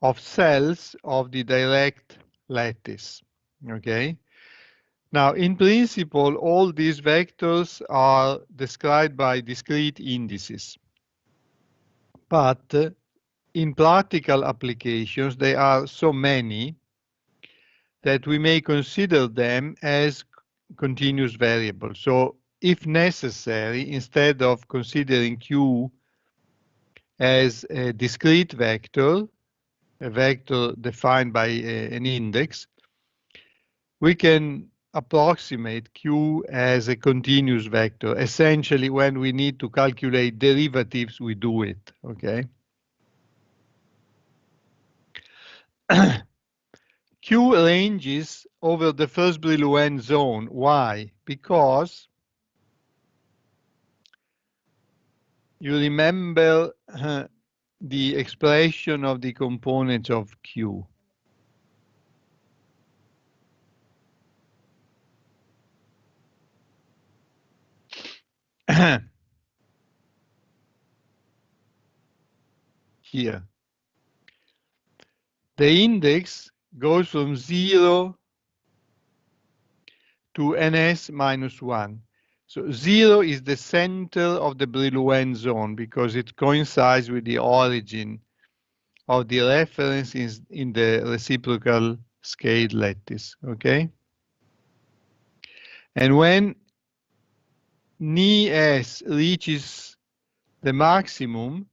of cells of the direct lattice. Okay. Now, in principle, all these vectors are described by discrete indices. But in practical applications, they are so many that we may consider them as continuous variables. So if necessary, instead of considering Q as a discrete vector, a vector defined by an index, we can approximate Q as a continuous vector. Essentially, when we need to calculate derivatives, we do it, okay? Q ranges over the first Brillouin zone. Why? Because you remember the expression of the components of Q. Here. The index goes from 0 to ns minus 1. So 0 is the center of the Brillouin zone because it coincides with the origin of the reference in the reciprocal scale lattice, okay? And when Ni-S reaches the maximum,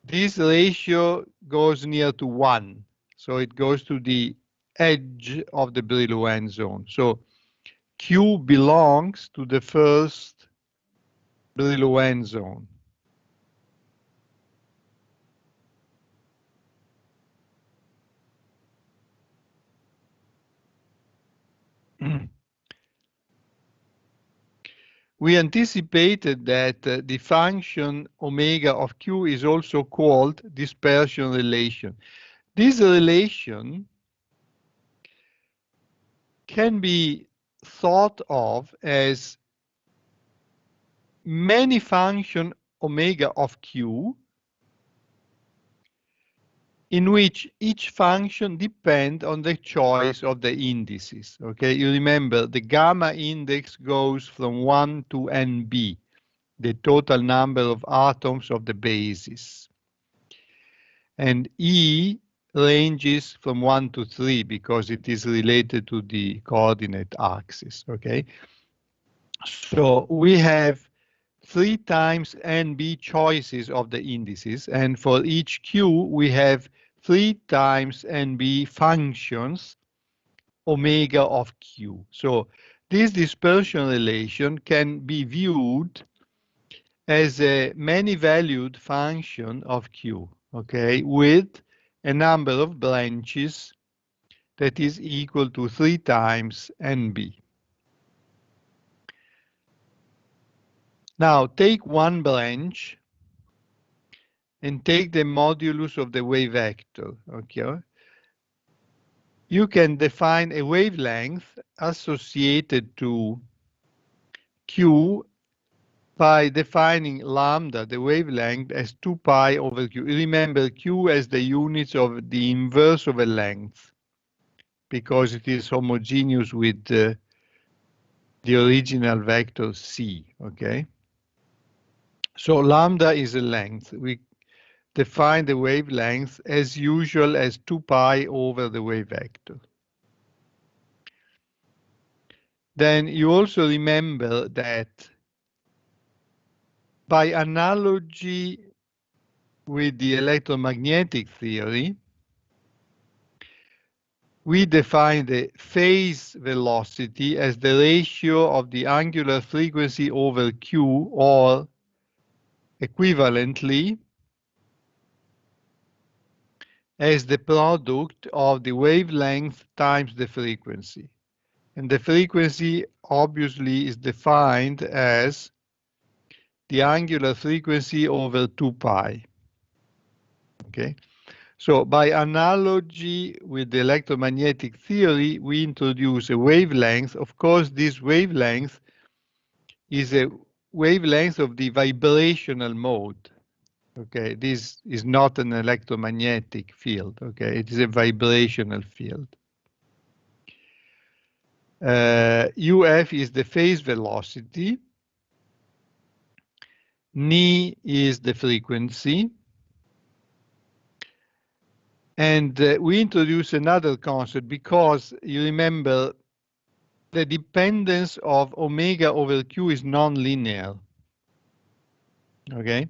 this ratio goes near to 1. So it goes to the edge of the Brillouin zone. So Q belongs to the first Brillouin zone. We anticipated that the function omega of Q is also called dispersion relation. This relation can be thought of as many function omega of Q, in which each function depends on the choice of the indices. Okay, you remember the gamma index goes from 1 to NB, the total number of atoms of the bases. And E ranges from 1 to 3 because it is related to the coordinate axis. Okay, so we have 3 times NB choices of the indices, and for each Q we have 3 times NB functions omega of Q. So this dispersion relation can be viewed as a many-valued function of Q, okay, with a number of branches that is equal to 3 times NB. Now take one branch and take the modulus of the wave vector, okay? You can define a wavelength associated to Q by defining lambda, the wavelength, as 2 pi over Q. Remember Q as the units of the inverse of a length because it is homogeneous with the original vector C, okay? So lambda is a length. We define the wavelength as usual as 2 pi over the wave vector. Then you also remember that by analogy with the electromagnetic theory, we define the phase velocity as the ratio of the angular frequency over Q, or equivalently as the product of the wavelength times the frequency. And the frequency obviously is defined as the angular frequency over 2 pi. Okay, so by analogy with the electromagnetic theory, we introduce a wavelength. Of course, this wavelength is a wavelength of the vibrational mode. Okay, this is not an electromagnetic field. Okay, it is a vibrational field. UF is the phase velocity. Ni is the frequency. And we introduce another concept because you remember the dependence of omega over Q is non-linear. Okay,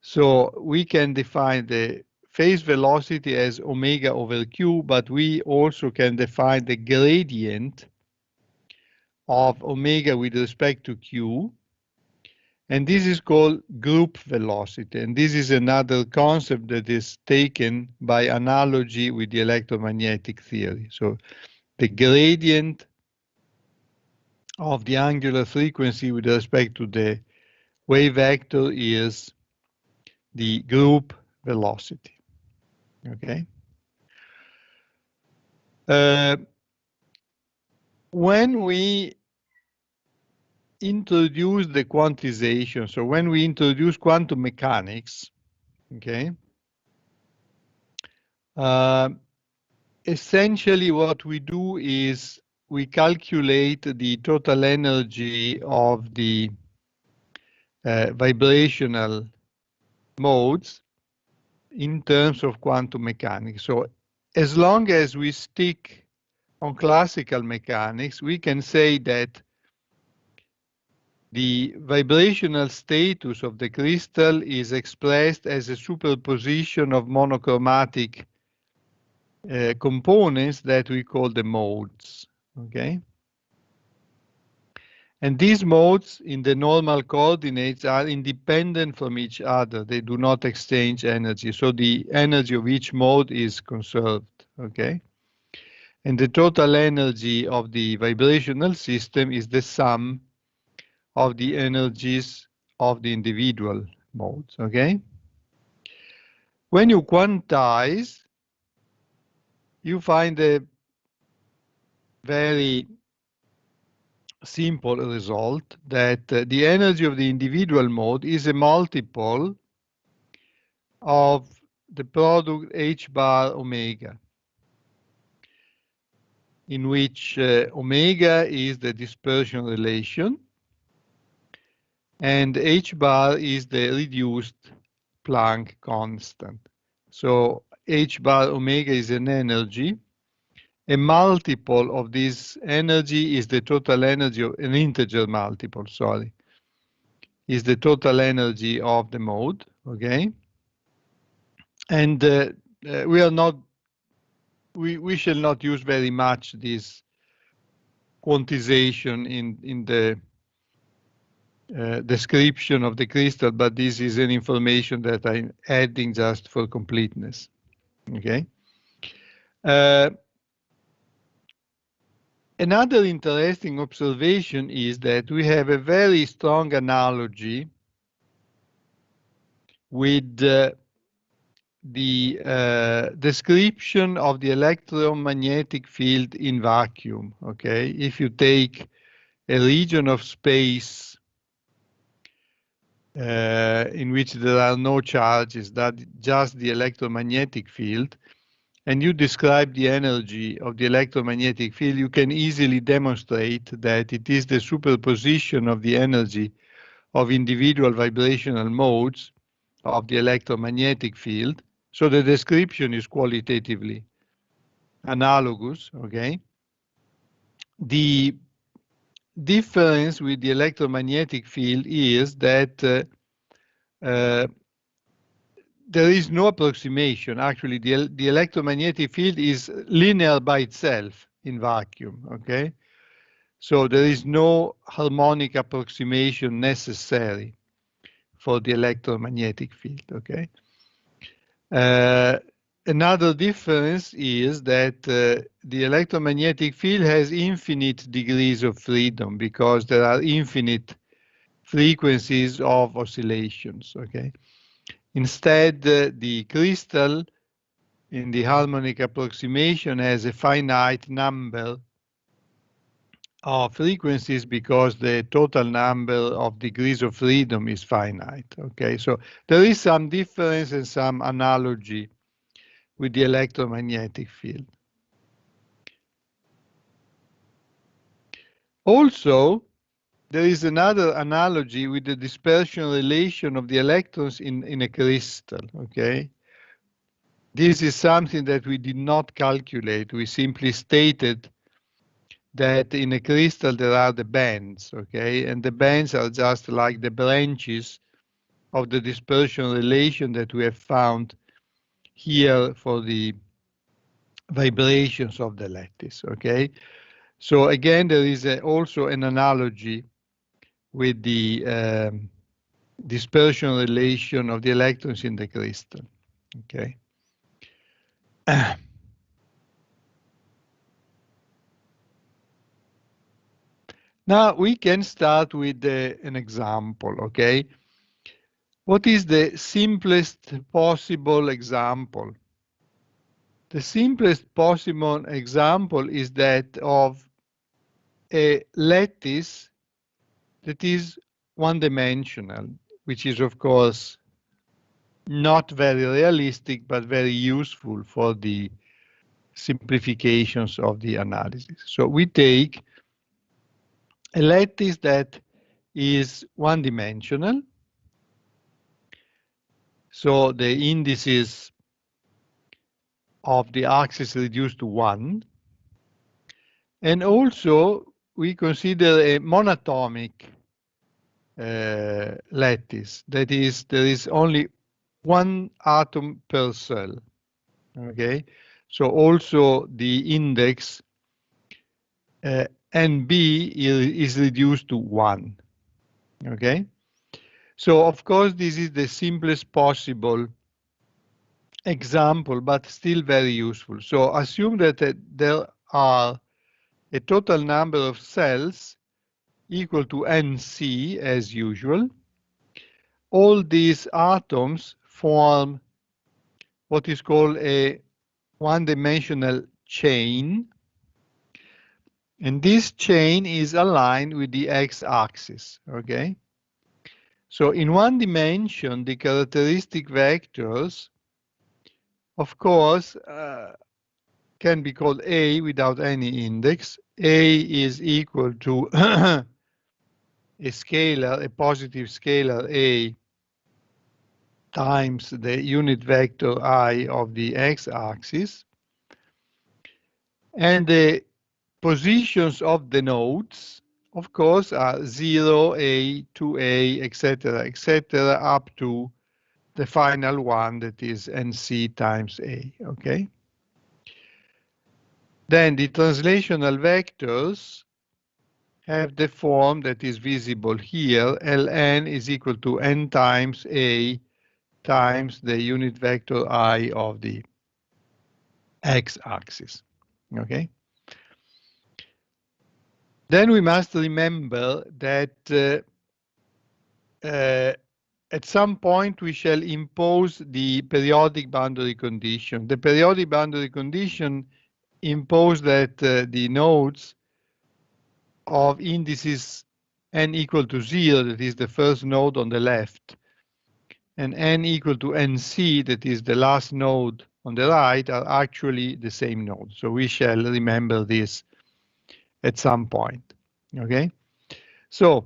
so we can define the phase velocity as omega over Q, but we also can define the gradient of omega with respect to Q. And this is called group velocity. And this is another concept that is taken by analogy with the electromagnetic theory. So the gradient of the angular frequency with respect to the wave vector is the group velocity. Okay. When we introduce the quantization, so when we introduce quantum mechanics, okay, essentially what we do is we calculate the total energy of the vibrational modes in terms of quantum mechanics. So as long as we stick on classical mechanics, we can say that the vibrational status of the crystal is expressed as a superposition of monochromatic components that we call the modes. Okay, and these modes in the normal coordinates are independent from each other. They do not exchange energy, so the energy of each mode is conserved. Okay, and the total energy of the vibrational system is the sum of the energies of the individual modes. Okay, when you quantize, you find a very simple result that the energy of the individual mode is a multiple of the product h bar omega, in which omega is the dispersion relation and h bar is the reduced Planck constant. So h bar omega is an energy. A multiple of this energy is the total energy of an integer multiple, sorry, is the total energy of the mode, okay? And we are not, we shall not use very much this quantization in the description of the crystal, but this is an information that I'm adding just for completeness, okay? Another interesting observation is that we have a very strong analogy with the description of the electromagnetic field in vacuum, okay? If you take a region of space in which there are no charges, that just the electromagnetic field, and you describe the energy of the electromagnetic field, you can easily demonstrate that it is the superposition of the energy of individual vibrational modes of the electromagnetic field. So the description is qualitatively analogous, okay? The difference with the electromagnetic field is that there is no approximation. Actually, the electromagnetic field is linear by itself in vacuum, okay? So there is no harmonic approximation necessary for the electromagnetic field, okay? Another difference is that the electromagnetic field has infinite degrees of freedom because there are infinite frequencies of oscillations, okay? Instead, the crystal in the harmonic approximation has a finite number of frequencies because the total number of degrees of freedom is finite, okay? So there is some difference and some analogy with the electromagnetic field. Also, there is another analogy with the dispersion relation of the electrons in a crystal, okay? This is something that we did not calculate. We simply stated that in a crystal there are the bands, okay? And the bands are just like the branches of the dispersion relation that we have found here for the vibrations of the lattice, okay? So again, there is also an analogy with the dispersion relation of the electrons in the crystal, okay? Now we can start with an example, okay? What is the simplest possible example? The simplest possible example is that of a lattice that is one-dimensional, which is of course not very realistic, but very useful for the simplifications of the analysis. So we take a lattice that is one-dimensional. So the indices of the axis reduced to 1. And also we consider a monatomic lattice. That is, there is only one atom per cell, okay? So also the index NB is reduced to 1, okay? So of course this is the simplest possible example, but still very useful. So assume that there are a total number of cells equal to NC as usual. All these atoms form what is called a one-dimensional chain. And this chain is aligned with the x-axis, okay? So in one dimension, the characteristic vectors, of course, can be called A without any index. A is equal to a scalar, a positive scalar A times the unit vector I of the x-axis. And the positions of the nodes, of course, are 0, A, 2A, etc., up to the final one that is NC times A, okay? Then the translational vectors have the form that is visible here. Ln is equal to n times A times the unit vector I of the x-axis, okay? Then we must remember that at some point we shall impose the periodic boundary condition. The periodic boundary condition impose that the nodes of indices n equal to 0, that is the first node on the left, and n equal to nc, that is the last node on the right, are actually the same node. So we shall remember this at some point, okay? So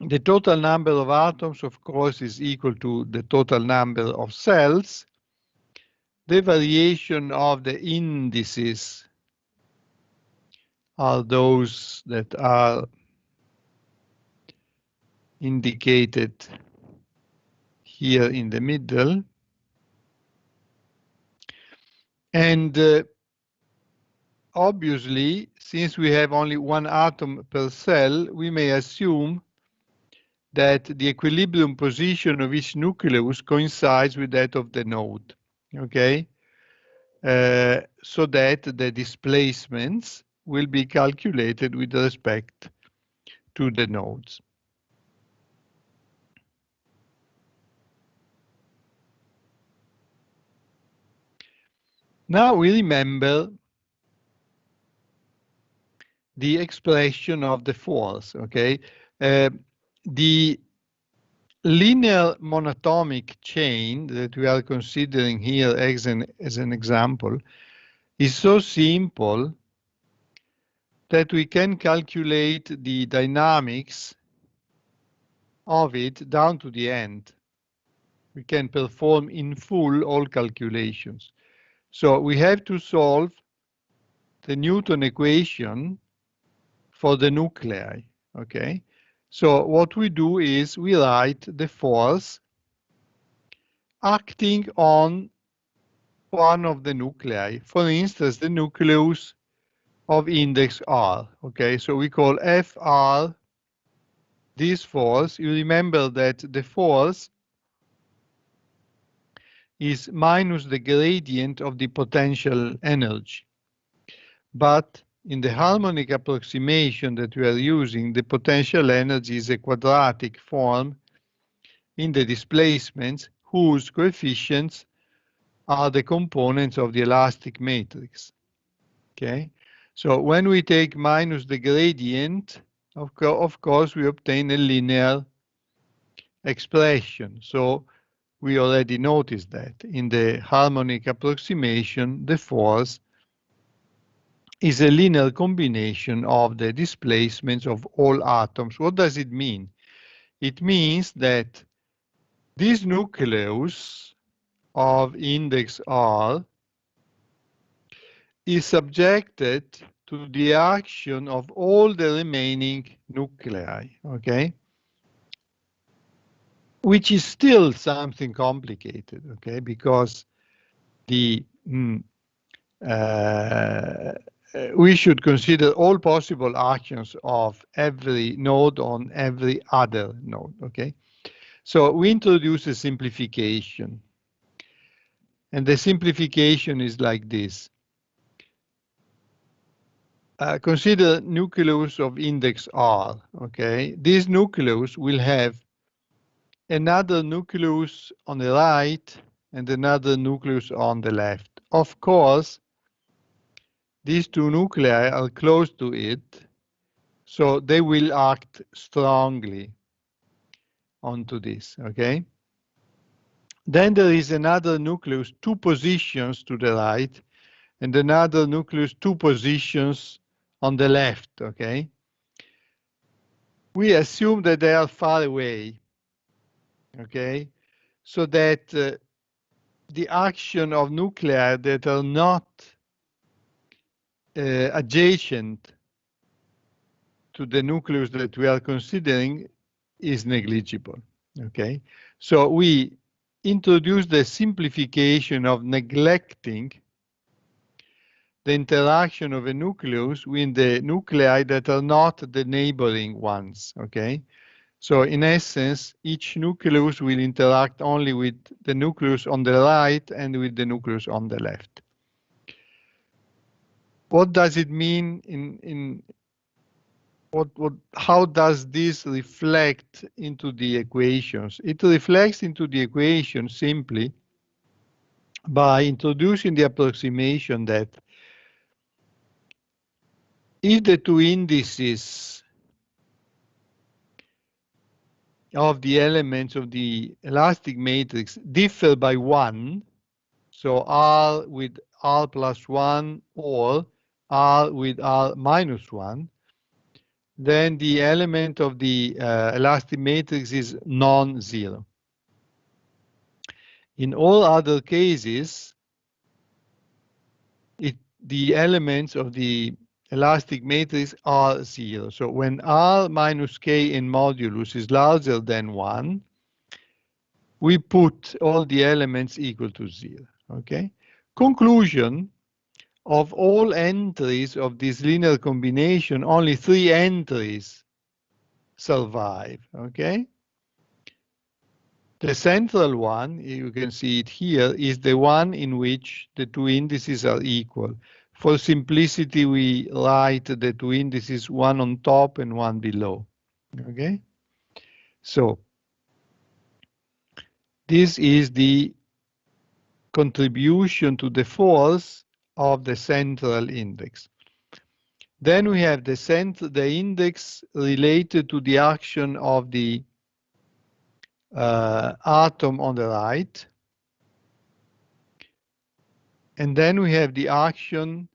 the total number of atoms, of course, is equal to the total number of cells. The variation of the indices are those that are indicated here in the middle. And obviously, since we have only one atom per cell, we may assume that the equilibrium position of each nucleus coincides with that of the node, okay? So that the displacements will be calculated with respect to the nodes. Now we remember the expression of the force, okay? The linear monatomic chain that we are considering here as an example is so simple that we can calculate the dynamics of it down to the end. We can perform in full all calculations. So we have to solve the Newton equation for the nuclei, okay? So what we do is we write the force acting on one of the nuclei. For instance, the nucleus of index R, okay? So we call Fr this force. You remember that the force is minus the gradient of the potential energy. But in the harmonic approximation that we are using, the potential energy is a quadratic form in the displacements whose coefficients are the components of the elastic matrix. Okay, so when we take minus the gradient, of course, we obtain a linear expression. So we already noticed that in the harmonic approximation, the force is a linear combination of the displacements of all atoms. What does it mean? It means that this nucleus of index R is subjected to the action of all the remaining nuclei, okay? Which is still something complicated, okay? Because the we should consider all possible actions of every node on every other node, okay? So we introduce a simplification. And the simplification is like this. Consider nucleus of index R, okay? This nucleus will have another nucleus on the right and another nucleus on the left. Of course, these two nuclei are close to it, so they will act strongly onto this, okay? Then there is another nucleus 2 positions to the right, and another nucleus 2 positions on the left, okay? We assume that they are far away, okay? So that the action of nuclei that are not adjacent to the nucleus that we are considering is negligible, okay? So we introduce the simplification of neglecting the interaction of a nucleus with the nuclei that are not the neighboring ones, okay? So in essence, each nucleus will interact only with the nucleus on the right and with the nucleus on the left. What does it mean how does this reflect into the equations? It reflects into the equation simply by introducing the approximation that if the two indices of the elements of the elastic matrix differ by 1, so R with R plus 1 or R with R minus 1, then the element of the elastic matrix is non-zero. In all other cases, the elements of the elastic matrix are 0. So when R minus K in modulus is larger than 1, we put all the elements equal to 0. Okay? Conclusion: of all entries of this linear combination, only 3 entries survive. Okay? The central one, you can see it here, is the one in which the two indices are equal. For simplicity, we write the two indices, one on top and one below. Okay? So this is the contribution to the force of the central index. Then we have the index related to the action of the atom on the right. And then we have the action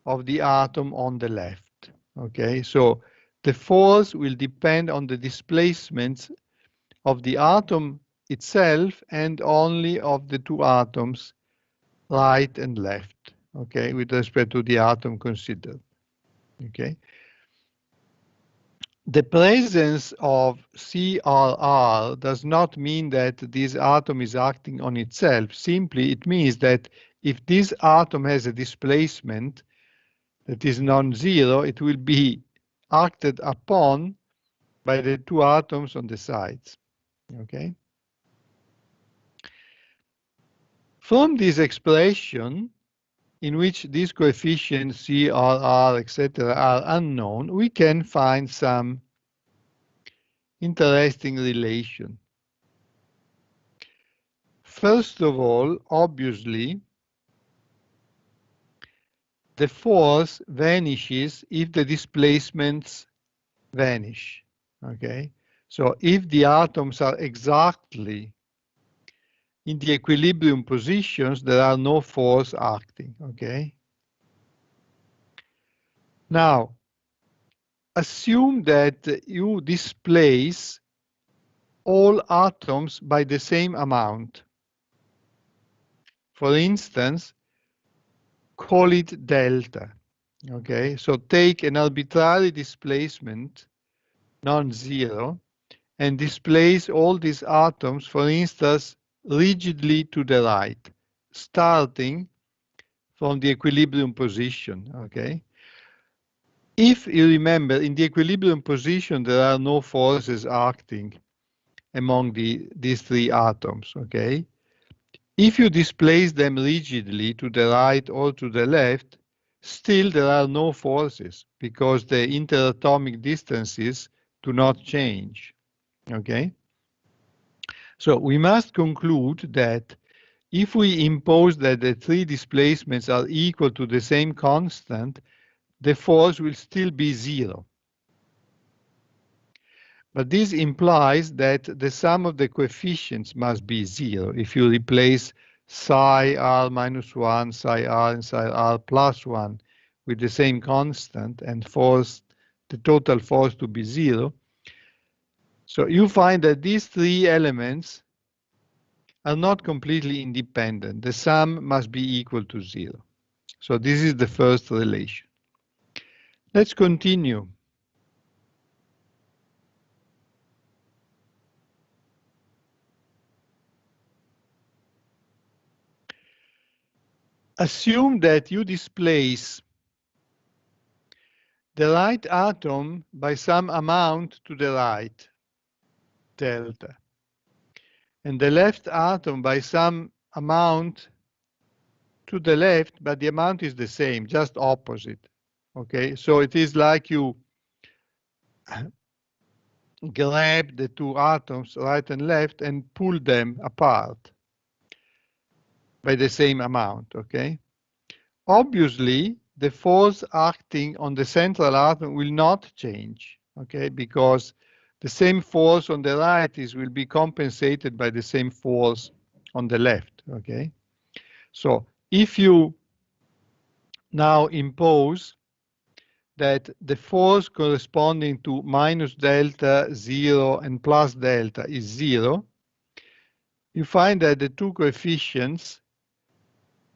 of the atom on the left. Okay, so the force will depend on the displacements of the atom itself and only of the two atoms, right and left, okay, with respect to the atom considered. Okay. The presence of CRR does not mean that this atom is acting on itself. Simply, it means that if this atom has a displacement that is non-zero, it will be acted upon by the two atoms on the sides. Okay. From this expression, in which these coefficients CRR, etc., are unknown, we can find some interesting relation. First of all, obviously, the force vanishes if the displacements vanish. Okay, so if the atoms are exactly in the equilibrium positions, there are no force acting. Okay. Now, assume that you displace all atoms by the same amount. For instance, call it delta. Okay, so take an arbitrary displacement, non-zero, and displace all these atoms, for instance, rigidly to the right, starting from the equilibrium position. Okay. If you remember, in the equilibrium position, there are no forces acting among these three atoms. Okay. If you displace them rigidly to the right or to the left, still there are no forces because the interatomic distances do not change. Okay? So we must conclude that if we impose that the three displacements are equal to the same constant, the force will still be zero. But this implies that the sum of the coefficients must be zero. If you replace psi r minus 1, psi r, and psi r plus 1 with the same constant and force the total force to be zero, so you find that these three elements are not completely independent. The sum must be equal to zero. So this is the first relation. Let's continue. Assume that you displace the right atom by some amount to the right, delta, and the left atom by some amount to the left, but the amount is the same, just opposite. Okay, so it is like you grab the two atoms, right and left, and pull them apart by the same amount, okay? Obviously, the force acting on the central atom will not change, okay? Because the same force on the right will be compensated by the same force on the left, okay? So if you now impose that the force corresponding to minus delta, 0, and plus delta is 0, you find that the two coefficients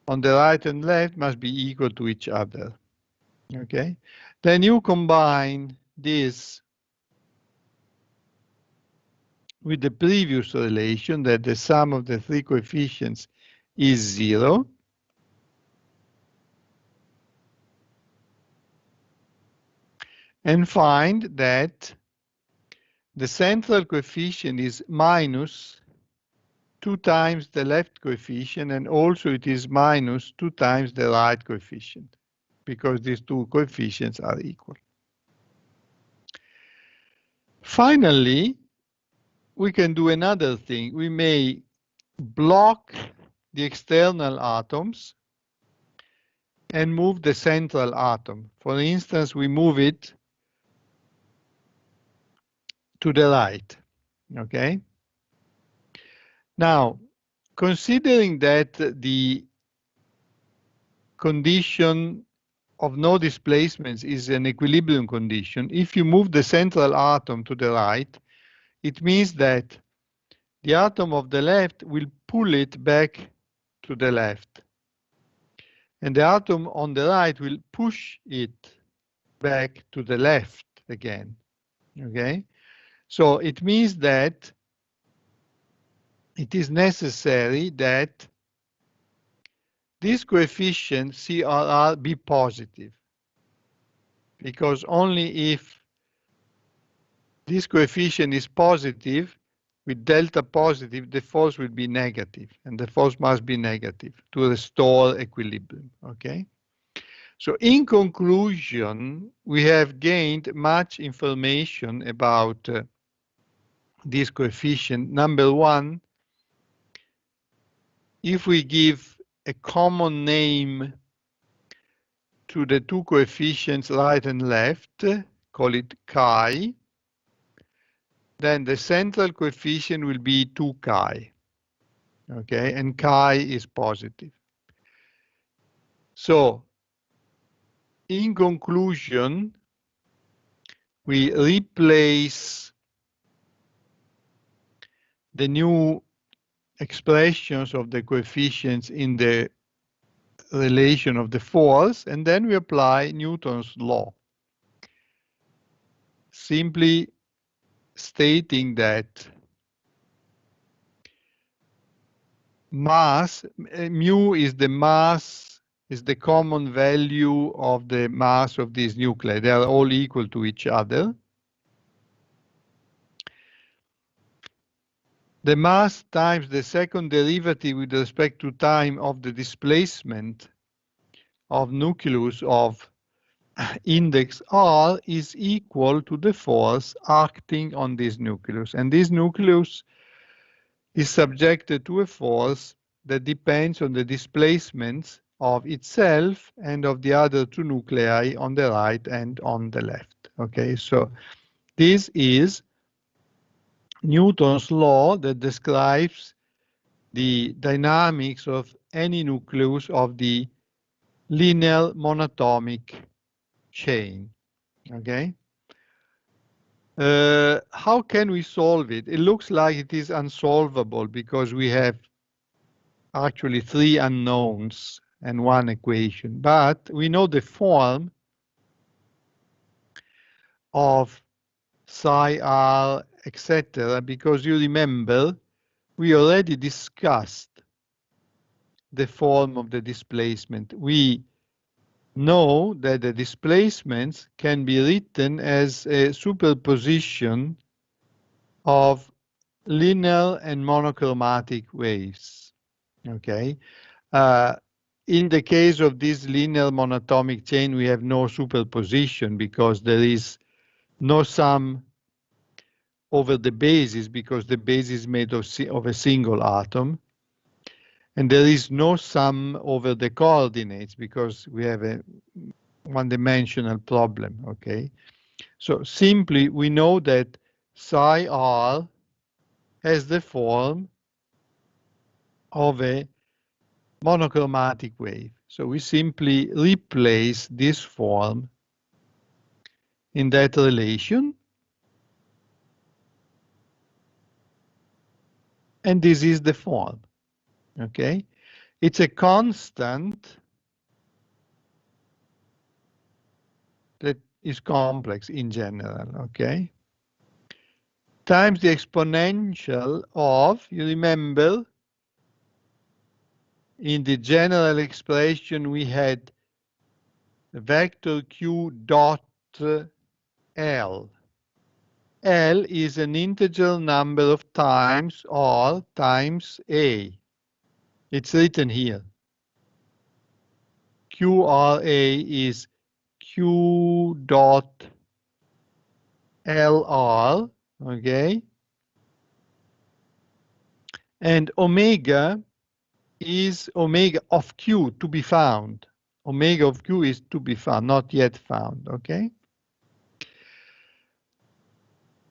on the right and left must be equal to each other. Okay? Then you combine this with the previous relation that the sum of the three coefficients is 0. And find that the central coefficient is minus 2 times the left coefficient, and also it is minus 2 times the right coefficient, because these two coefficients are equal. Finally, we can do another thing. We may block the external atoms and move the central atom. For instance, we move it to the right, okay? Now, considering that the condition of no displacements is an equilibrium condition, if you move the central atom to the right, it means that the atom of the left will pull it back to the left. And the atom on the right will push it back to the left again. Okay? So it means that it is necessary that this coefficient CRR be positive, because only if this coefficient is positive, with delta positive, the force will be negative, and the force must be negative to restore equilibrium, okay? So in conclusion, we have gained much information about this coefficient. Number one, if we give a common name to the two coefficients right and left, call it chi, then the central coefficient will be 2 chi, okay, and chi is positive. So, in conclusion, we replace the new expressions of the coefficients in the relation of the force, and then we apply Newton's law, simply stating that mass, mu is the mass, is the common value of the mass of these nuclei. They are all equal to each other. The mass times the second derivative with respect to time of the displacement of nucleus of index R is equal to the force acting on this nucleus. And this nucleus is subjected to a force that depends on the displacements of itself and of the other two nuclei on the right and on the left. Okay, so this is Newton's law that describes the dynamics of any nucleus of the linear monatomic chain. Okay. How can we solve it? It looks like it is unsolvable because we have actually three unknowns and one equation, but we know the form of psi r, etc., because you remember we already discussed the form of the displacement. We know that the displacements can be written as a superposition of linear and monochromatic waves. Okay. In the case of this linear monatomic chain, we have no superposition because there is no sum over the basis because the base is made of a single atom. And there is no sum over the coordinates because we have a one-dimensional problem, okay? So simply, we know that psi r has the form of a monochromatic wave. So we simply replace this form in that relation. And this is the form, okay? It's a constant that is complex in general, okay? Times the exponential of, you remember, in the general expression we had vector q dot L. L is an integer number of times R times A. It's written here. QRA is Q dot LR, okay? And omega is omega of Q to be found. Omega of Q is to be found, not yet found, okay?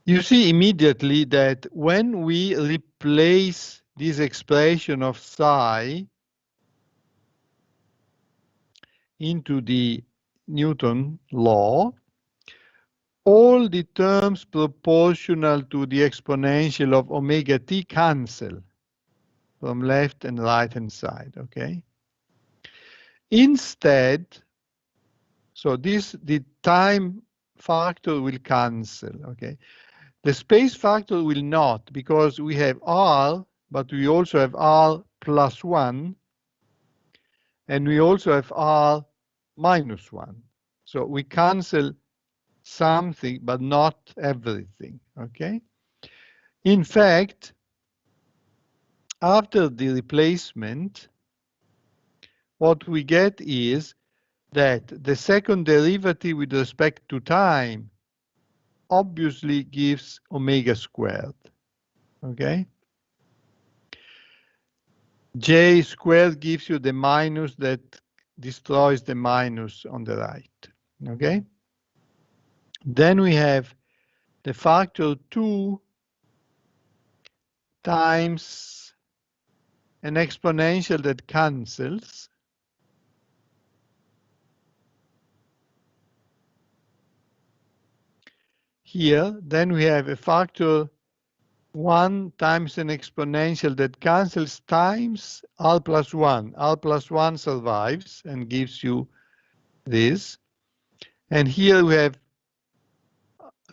You see immediately that when we replace this expression of psi into the Newton law, all the terms proportional to the exponential of omega t cancel from left and right hand side, okay? Instead, so the time factor will cancel, okay? The space factor will not, because we have R, but we also have R plus 1, and we also have R minus 1. So we cancel something, but not everything, okay? In fact, after the replacement, what we get is that the second derivative with respect to time obviously gives omega squared, okay? J squared gives you the minus that destroys the minus on the right, okay? Then we have the factor 2 times an exponential that cancels. Here, then we have a factor 1 times an exponential that cancels times r plus 1. R plus 1 survives and gives you this. And here we have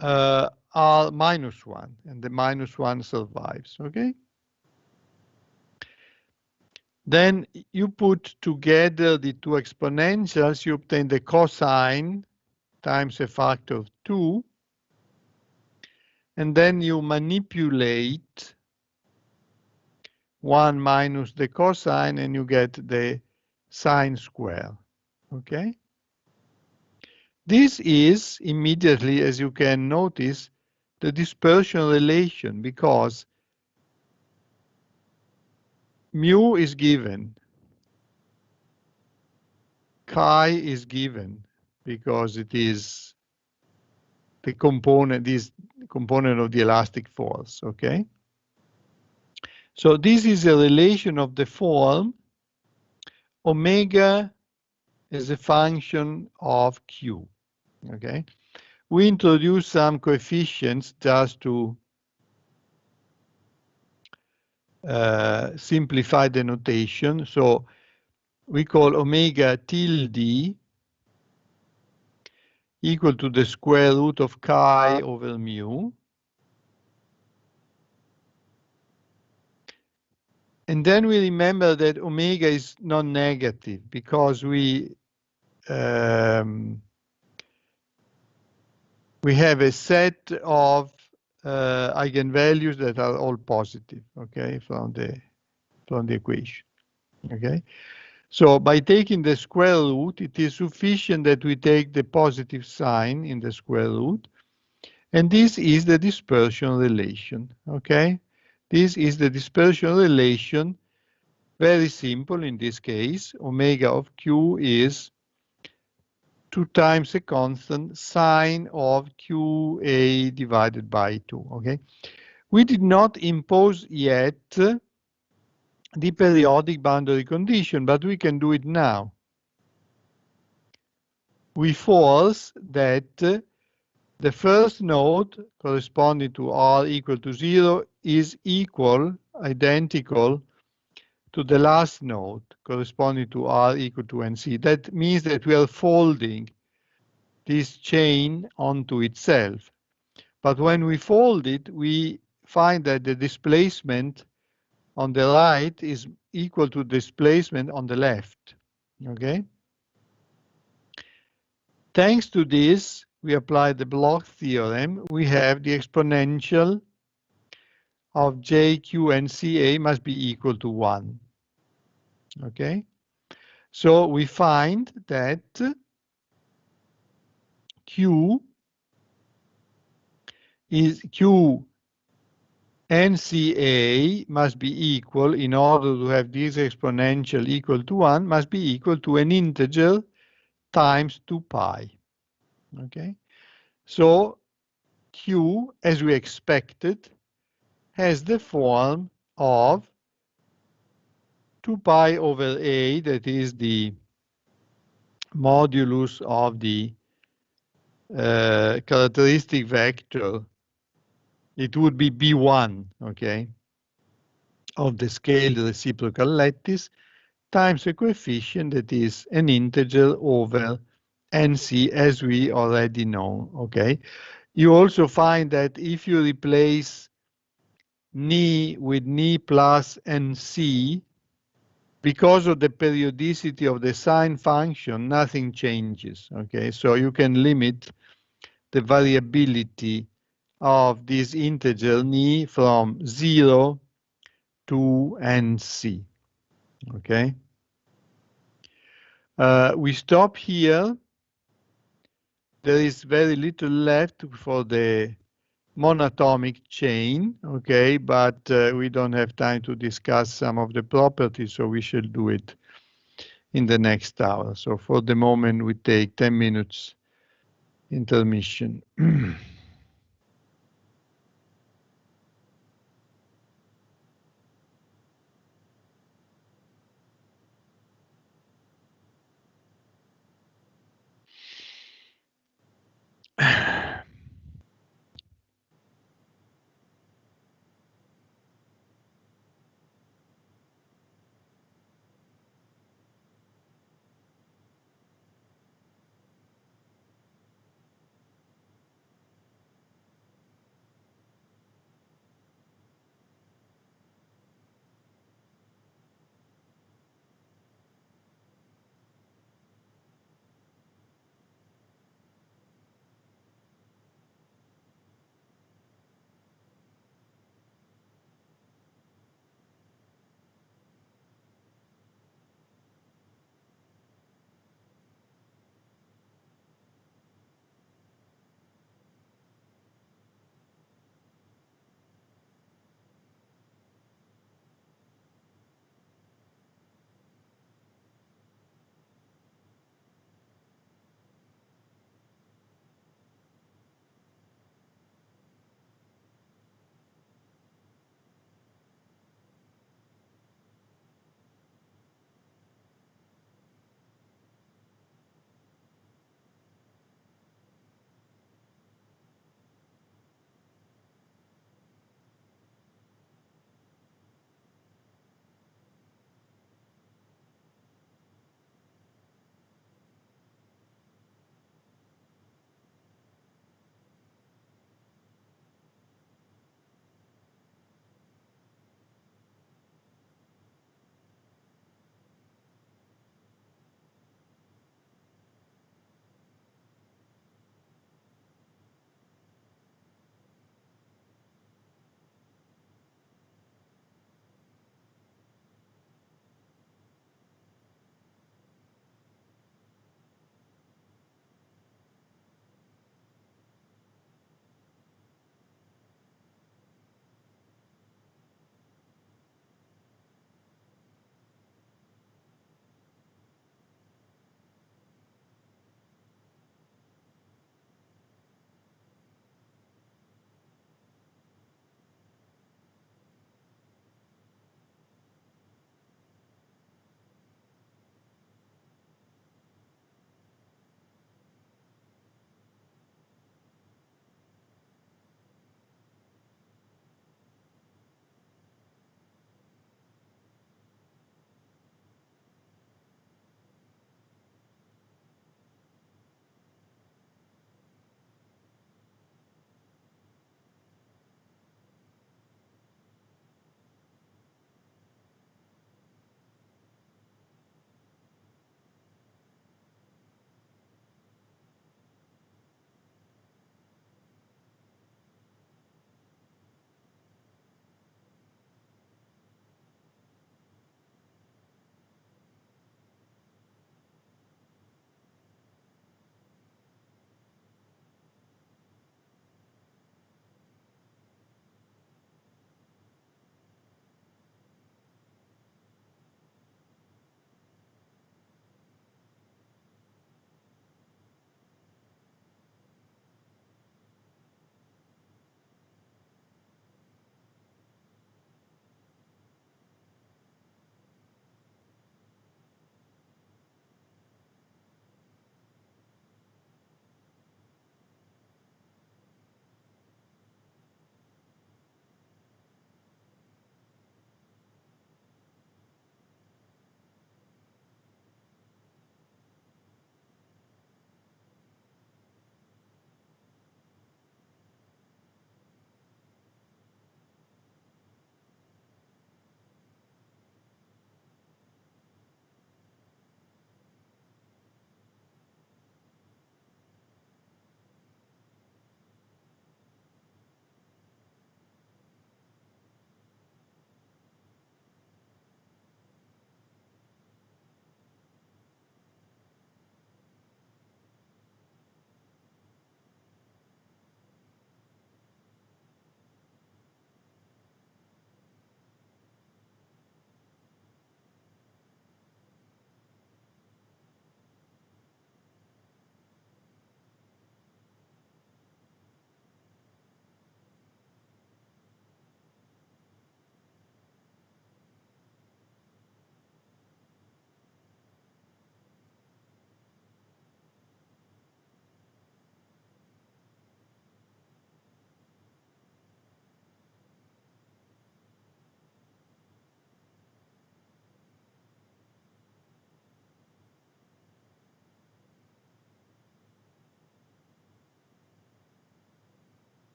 r minus 1, and the minus 1 survives, okay? Then you put together the two exponentials, you obtain the cosine times a factor of 2, and then you manipulate 1 minus the cosine and you get the sine square, okay? This is immediately, as you can notice, the dispersion relation, because mu is given, chi is given, because it is the component, this component of the elastic force, okay? So this is a relation of the form omega as a function of q, okay? We introduce some coefficients just to simplify the notation. So we call omega tilde equal to the square root of chi over mu. And then we remember that omega is non-negative because we have a set of eigenvalues that are all positive, okay, from the equation, okay? So by taking the square root, it is sufficient that we take the positive sign in the square root, and this is the dispersion relation, okay? This is the dispersion relation, very simple in this case. Omega of q is 2 times a constant sine of qa divided by 2, okay? We did not impose yet the periodic boundary condition, but we can do it now. We force that the first node corresponding to r equal to 0 is identical to the last node corresponding to r equal to nc. That means that we are folding this chain onto itself. But when we fold it, we find that the displacement on the right is equal to displacement on the left, okay? Thanks to this, we apply the Bloch theorem. We have the exponential of j, q, and ca must be equal to 1, okay? So we find that q and ca must be equal, in order to have this exponential equal to 1, must be equal to an integer times 2 pi, okay? So q, as we expected, has the form of 2 pi over a, that is the modulus of the characteristic vector. It would be b1, okay, of the scaled reciprocal lattice times a coefficient that is an integer over nc, as we already know, okay? You also find that if you replace ni with ni plus nc, because of the periodicity of the sine function, nothing changes, okay? So you can limit the variability of this integer ni from 0 to nc, okay? We stop here. There is very little left for the monatomic chain, okay? But we don't have time to discuss some of the properties, so we shall do it in the next hour. So for the moment, we take 10 minutes intermission.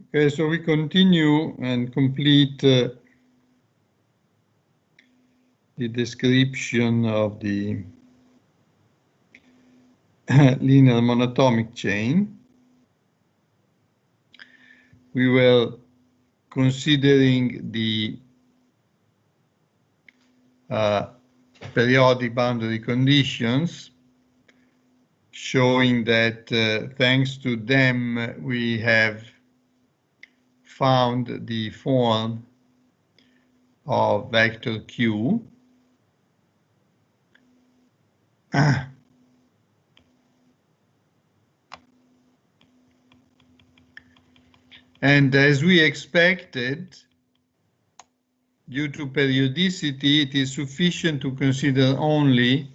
Okay, so we continue and complete the description of the linear monatomic chain. We were considering the periodic boundary conditions, showing that thanks to them we have found the form of vector Q. And as we expected, due to periodicity, it is sufficient to consider only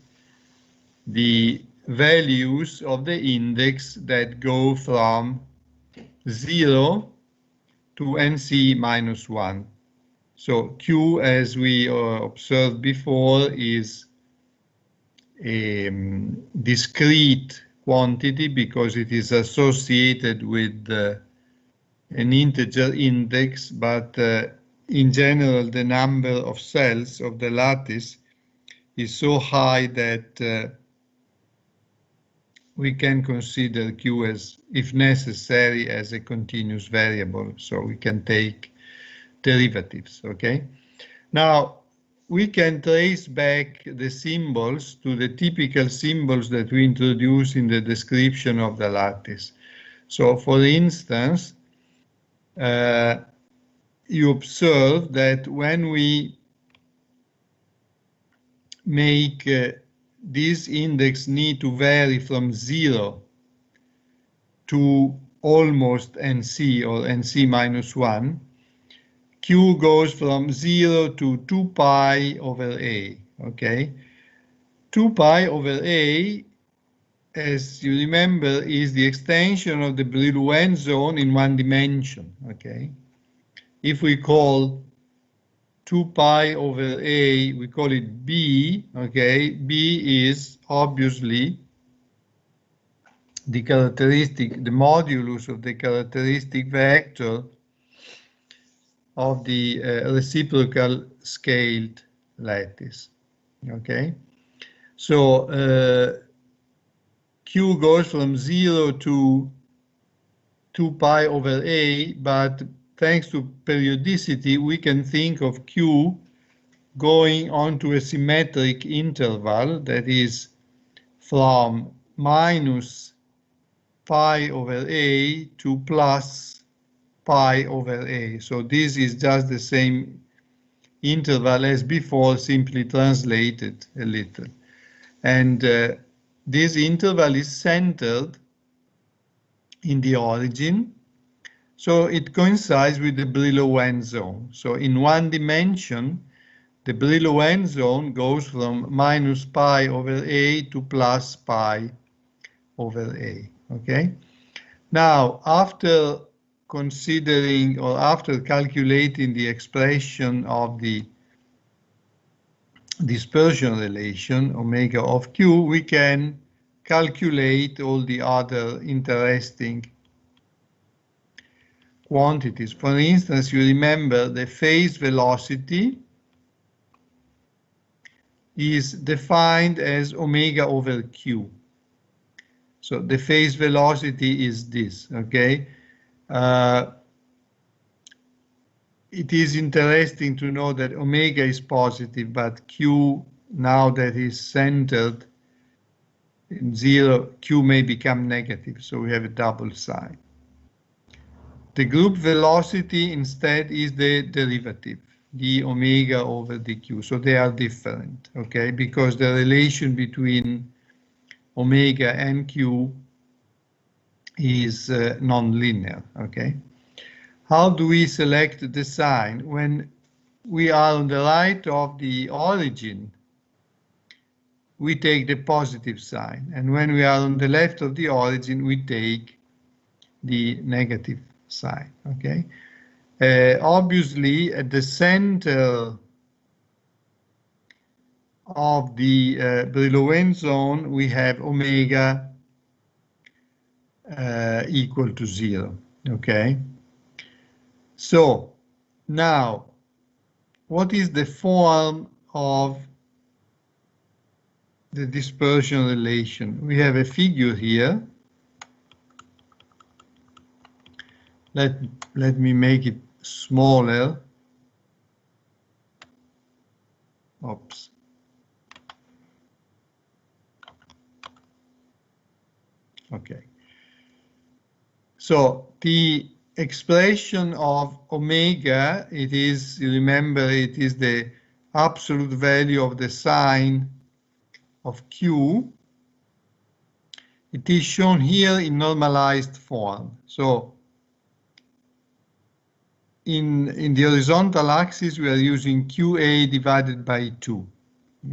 the values of the index that go from 0 to NC minus 1. So Q, as we observed before, is a discrete quantity because it is associated with an integer index, but in general, the number of cells of the lattice is so high that we can consider Q as, if necessary, as a continuous variable. So we can take derivatives, okay? Now, we can trace back the symbols to the typical symbols that we introduce in the description of the lattice. So, for instance, you observe that when we make this index need to vary from 0 to almost NC or NC minus 1, Q goes from 0 to 2 pi over A, okay? 2 pi over A, as you remember, is the extension of the Brillouin zone in one dimension, okay? If we call 2 pi over A, we call it B, okay? B is obviously the characteristic, the modulus of the characteristic vector of the reciprocal scaled lattice, okay? So Q goes from 0 to 2 pi over A, but thanks to periodicity, we can think of Q going onto a symmetric interval that is from minus pi over A to plus pi over A. So this is just the same interval as before, simply translated a little. And this interval is centered in the origin, so it coincides with the Brillouin zone. So in one dimension, the Brillouin zone goes from minus pi over A to plus pi over A, okay? Now, after considering or after calculating the expression of the dispersion relation, omega of Q, we can calculate all the other interesting quantities. For instance, you remember the phase velocity is defined as omega over Q. So the phase velocity is this, okay? It is interesting to know that omega is positive, but Q, now that is centered in 0, Q may become negative, so we have a double sign. The group velocity instead is the derivative, d omega over dq, so they are different, okay? Because the relation between omega and q is non-linear, okay? How do we select the sign? When we are on the right of the origin, we take the positive sign. And when we are on the left of the origin, we take the negative sign, okay? Obviously, at the center of the Brillouin zone, we have omega equal to 0, okay? So now, what is the form of the dispersion relation? We have a figure here. Let me make it smaller. Oops. Okay. So the expression of omega, it is, you remember, it is the absolute value of the sine of Q. It is shown here in normalized form. So in the horizontal axis, we are using QA divided by 2.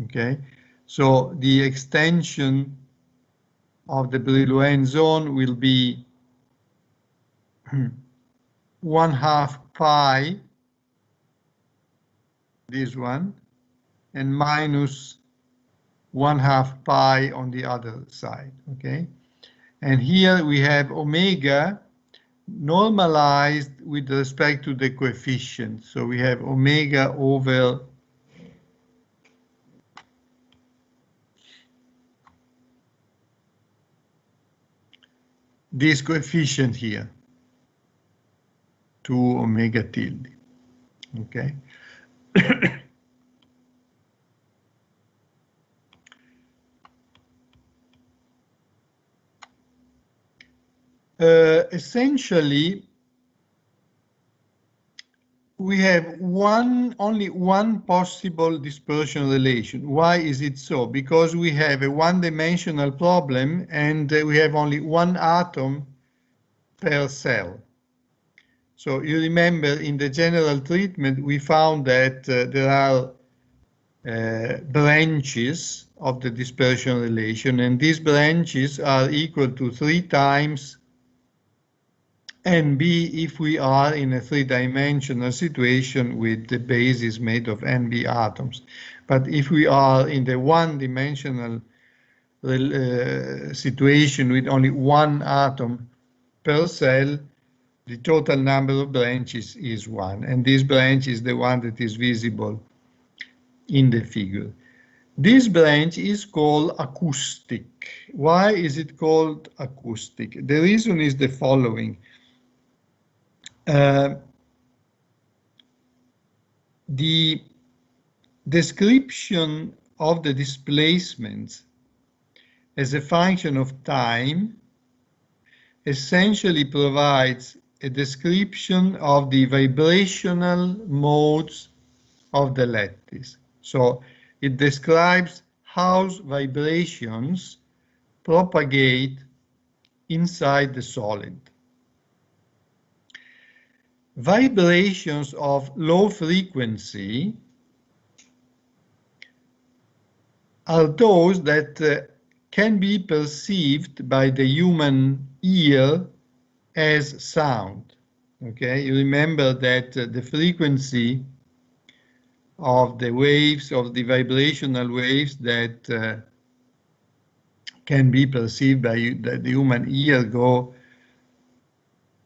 Okay, so the extension of the Brillouin zone will be 1/2 pi, this one, and minus 1/2 pi on the other side. Okay, and here we have omega normalized with respect to the coefficient. So we have omega over this coefficient here, 2 omega tilde. Okay. Essentially, we have only one possible dispersion relation. Why is it so? Because we have a one-dimensional problem and we have only one atom per cell. So you remember in the general treatment, we found that there are branches of the dispersion relation, and these branches are equal to 3 times NB if we are in a three-dimensional situation with the bases made of NB atoms. But if we are in the one-dimensional situation with only one atom per cell, the total number of branches is 1. And this branch is the one that is visible in the figure. This branch is called acoustic. Why is it called acoustic? The reason is the following. The description of the displacements as a function of time essentially provides a description of the vibrational modes of the lattice. So it describes how vibrations propagate inside the solid. Vibrations of low frequency are those that can be perceived by the human ear as sound. Okay, you remember that the frequency of the waves, of the vibrational waves that can be perceived by the human ear go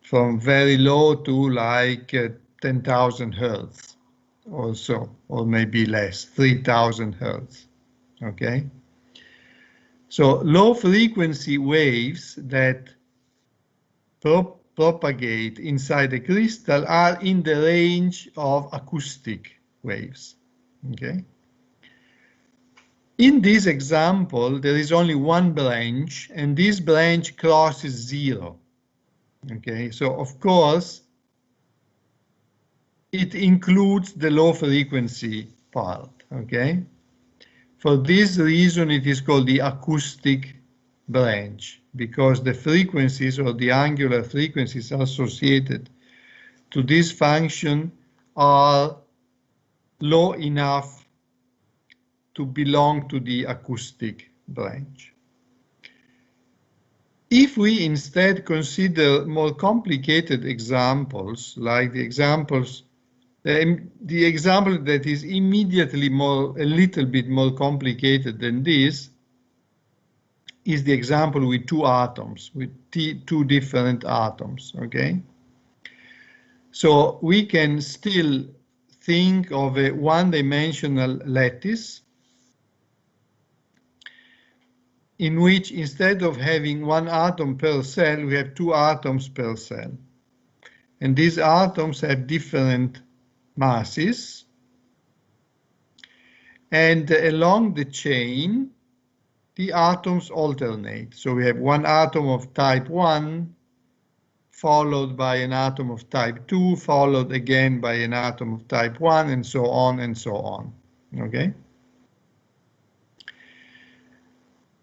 from very low to like 10,000 hertz or so, or maybe less, 3,000 hertz. Okay? So low frequency waves that propagate inside the crystal are in the range of acoustic waves. Okay? In this example, there is only one branch, and this branch crosses 0. Okay, so of course, it includes the low frequency part. Okay, for this reason, it is called the acoustic branch, because the frequencies or the angular frequencies associated to this function are low enough to belong to the acoustic branch. If we instead consider more complicated examples, like the example that is immediately a little bit more complicated than this, is the example with two atoms, with two different atoms, okay? So we can still think of a one-dimensional lattice in which instead of having one atom per cell, we have two atoms per cell. And these atoms have different masses. And along the chain, the atoms alternate. So we have one atom of type 1, followed by an atom of type 2, followed again by an atom of type 1, and so on and so on. Okay?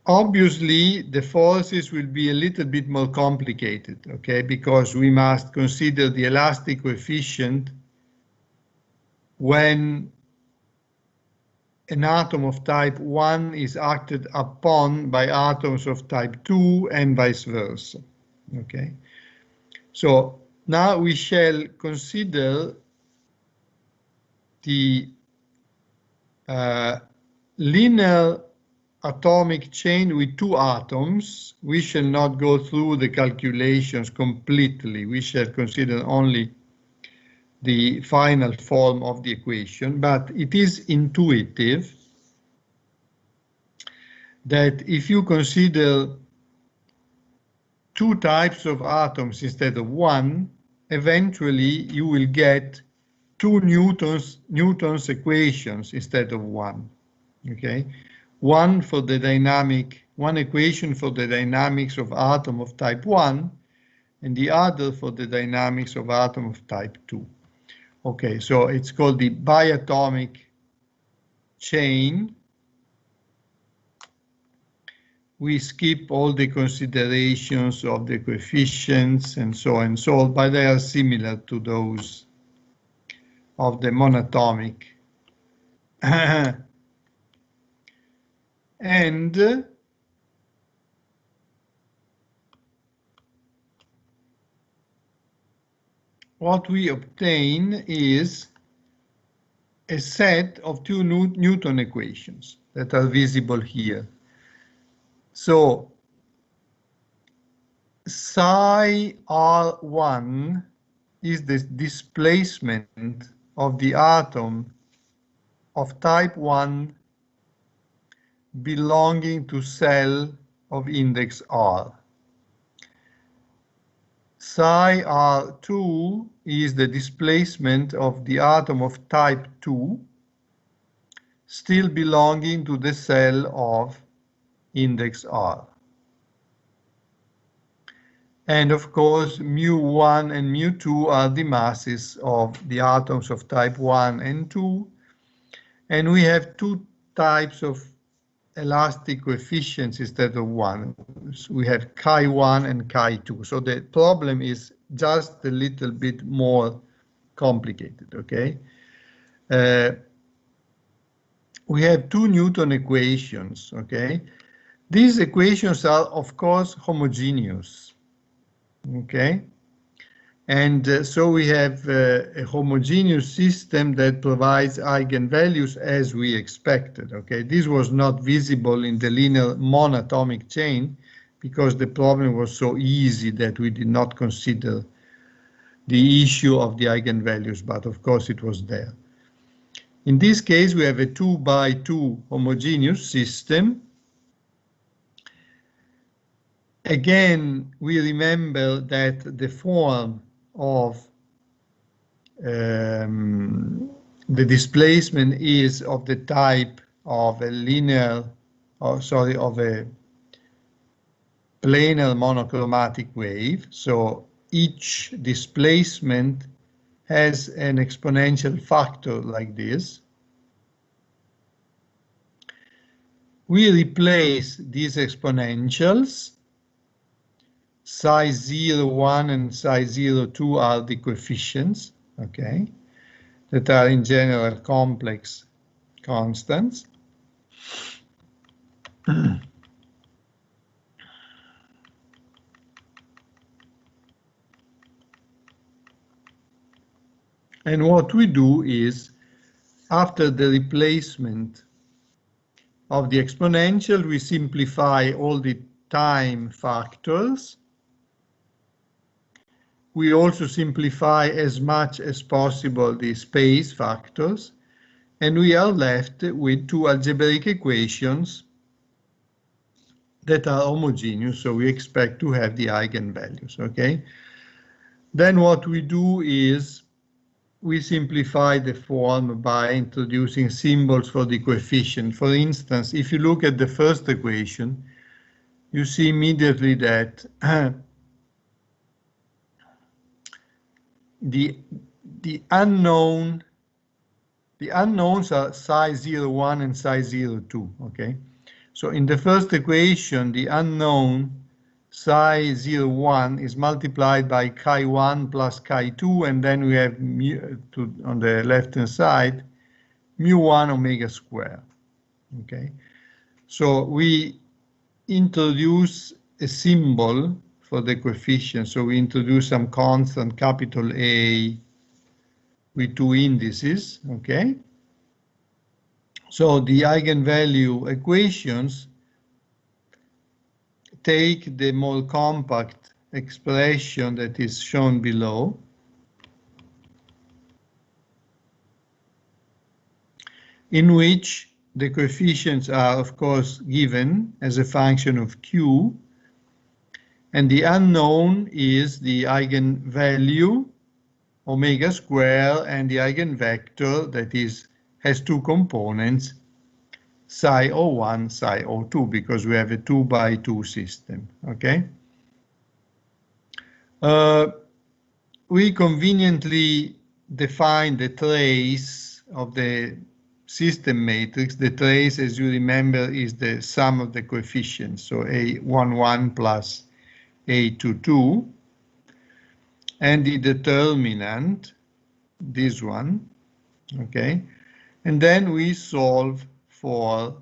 Obviously, the forces will be a little bit more complicated, okay, because we must consider the elastic coefficient when an atom of type 1 is acted upon by atoms of type 2 and vice versa, okay? So now we shall consider the linear atomic chain with two atoms. We shall not go through the calculations completely. We shall consider only the final form of the equation, but it is intuitive that if you consider two types of atoms instead of one, eventually you will get two Newton's equations instead of one, okay? One equation for the dynamics of atom of type 1, and the other for the dynamics of atom of type 2. Okay, so it's called the biatomic chain. We skip all the considerations of the coefficients and so on and so on, but they are similar to those of the monatomic. And what we obtain is a set of two Newton equations that are visible here. So psi R1 is the displacement of the atom of type 1 belonging to cell of index R. Psi R2 is the displacement of the atom of type 2 still belonging to the cell of index R. And of course, mu1 and mu2 are the masses of the atoms of type 1 and 2. And we have two types of elastic coefficients instead of one. So we have chi1 and chi2. So the problem is just a little bit more complicated, okay? We have two Newton equations, okay? These equations are, of course, homogeneous, okay? And so we have a homogeneous system that provides eigenvalues as we expected, okay? This was not visible in the linear monatomic chain because the problem was so easy that we did not consider the issue of the eigenvalues, but of course it was there. In this case, we have a 2 by 2 homogeneous system. Again, we remember that the form of the displacement is of the type of a linear, of a planar monochromatic wave. So each displacement has an exponential factor like this. We replace these exponentials. Psi 0,1 and psi 0,2 are the coefficients, okay, that are in general complex constants. And what we do is, after the replacement of the exponential, we simplify all the time factors. We also simplify as much as possible the space factors, and we are left with two algebraic equations that are homogeneous, so we expect to have the eigenvalues, okay? Then what we do is we simplify the form by introducing symbols for the coefficient. For instance, if you look at the first equation, you see immediately that the unknowns are psi 01 and psi 02, okay? So in the first equation, the unknown psi 01 is multiplied by chi1 plus chi2, and then we have on the left-hand side, mu1 omega squared, okay? So we introduce a symbol for the coefficient. So we introduce some constant capital A with two indices, okay? So the eigenvalue equations take the more compact expression that is shown below, in which the coefficients are, of course, given as a function of Q, and the unknown is the eigenvalue omega square and the eigenvector that has two components, psi 01, psi 02, because we have a 2 by 2 system, okay? We conveniently define the trace of the system matrix. The trace, as you remember, is the sum of the coefficients, so A11 plus A22, and the determinant, this one, okay? And then we solve for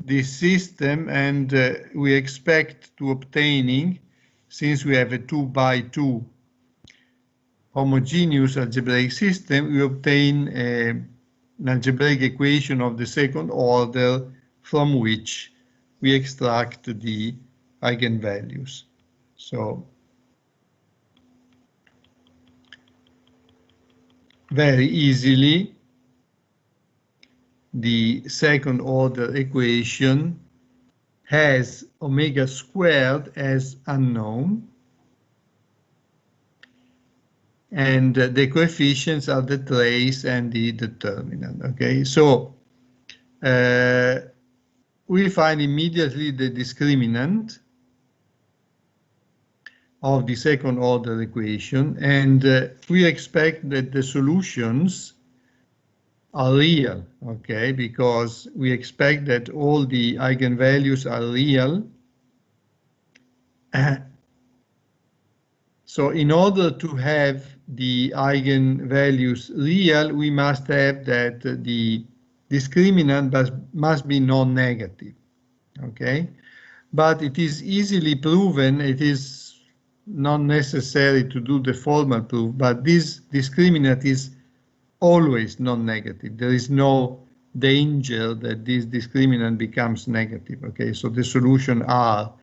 this system, and we expect to obtaining, since we have a 2 by 2 homogeneous algebraic system, we obtain an algebraic equation of the second order from which we extract the eigenvalues. So very easily, the second order equation has omega squared as unknown, and the coefficients are the trace and the determinant, okay? So we find immediately the discriminant of the second order equation, and we expect that the solutions are real, okay? Because we expect that all the eigenvalues are real. So in order to have the eigenvalues real, we must have that the discriminant must be non-negative, okay? But it is easily proven, it is not necessary to do the formal proof, but this discriminant is always non-negative. There is no danger that this discriminant becomes negative, okay? So the solution R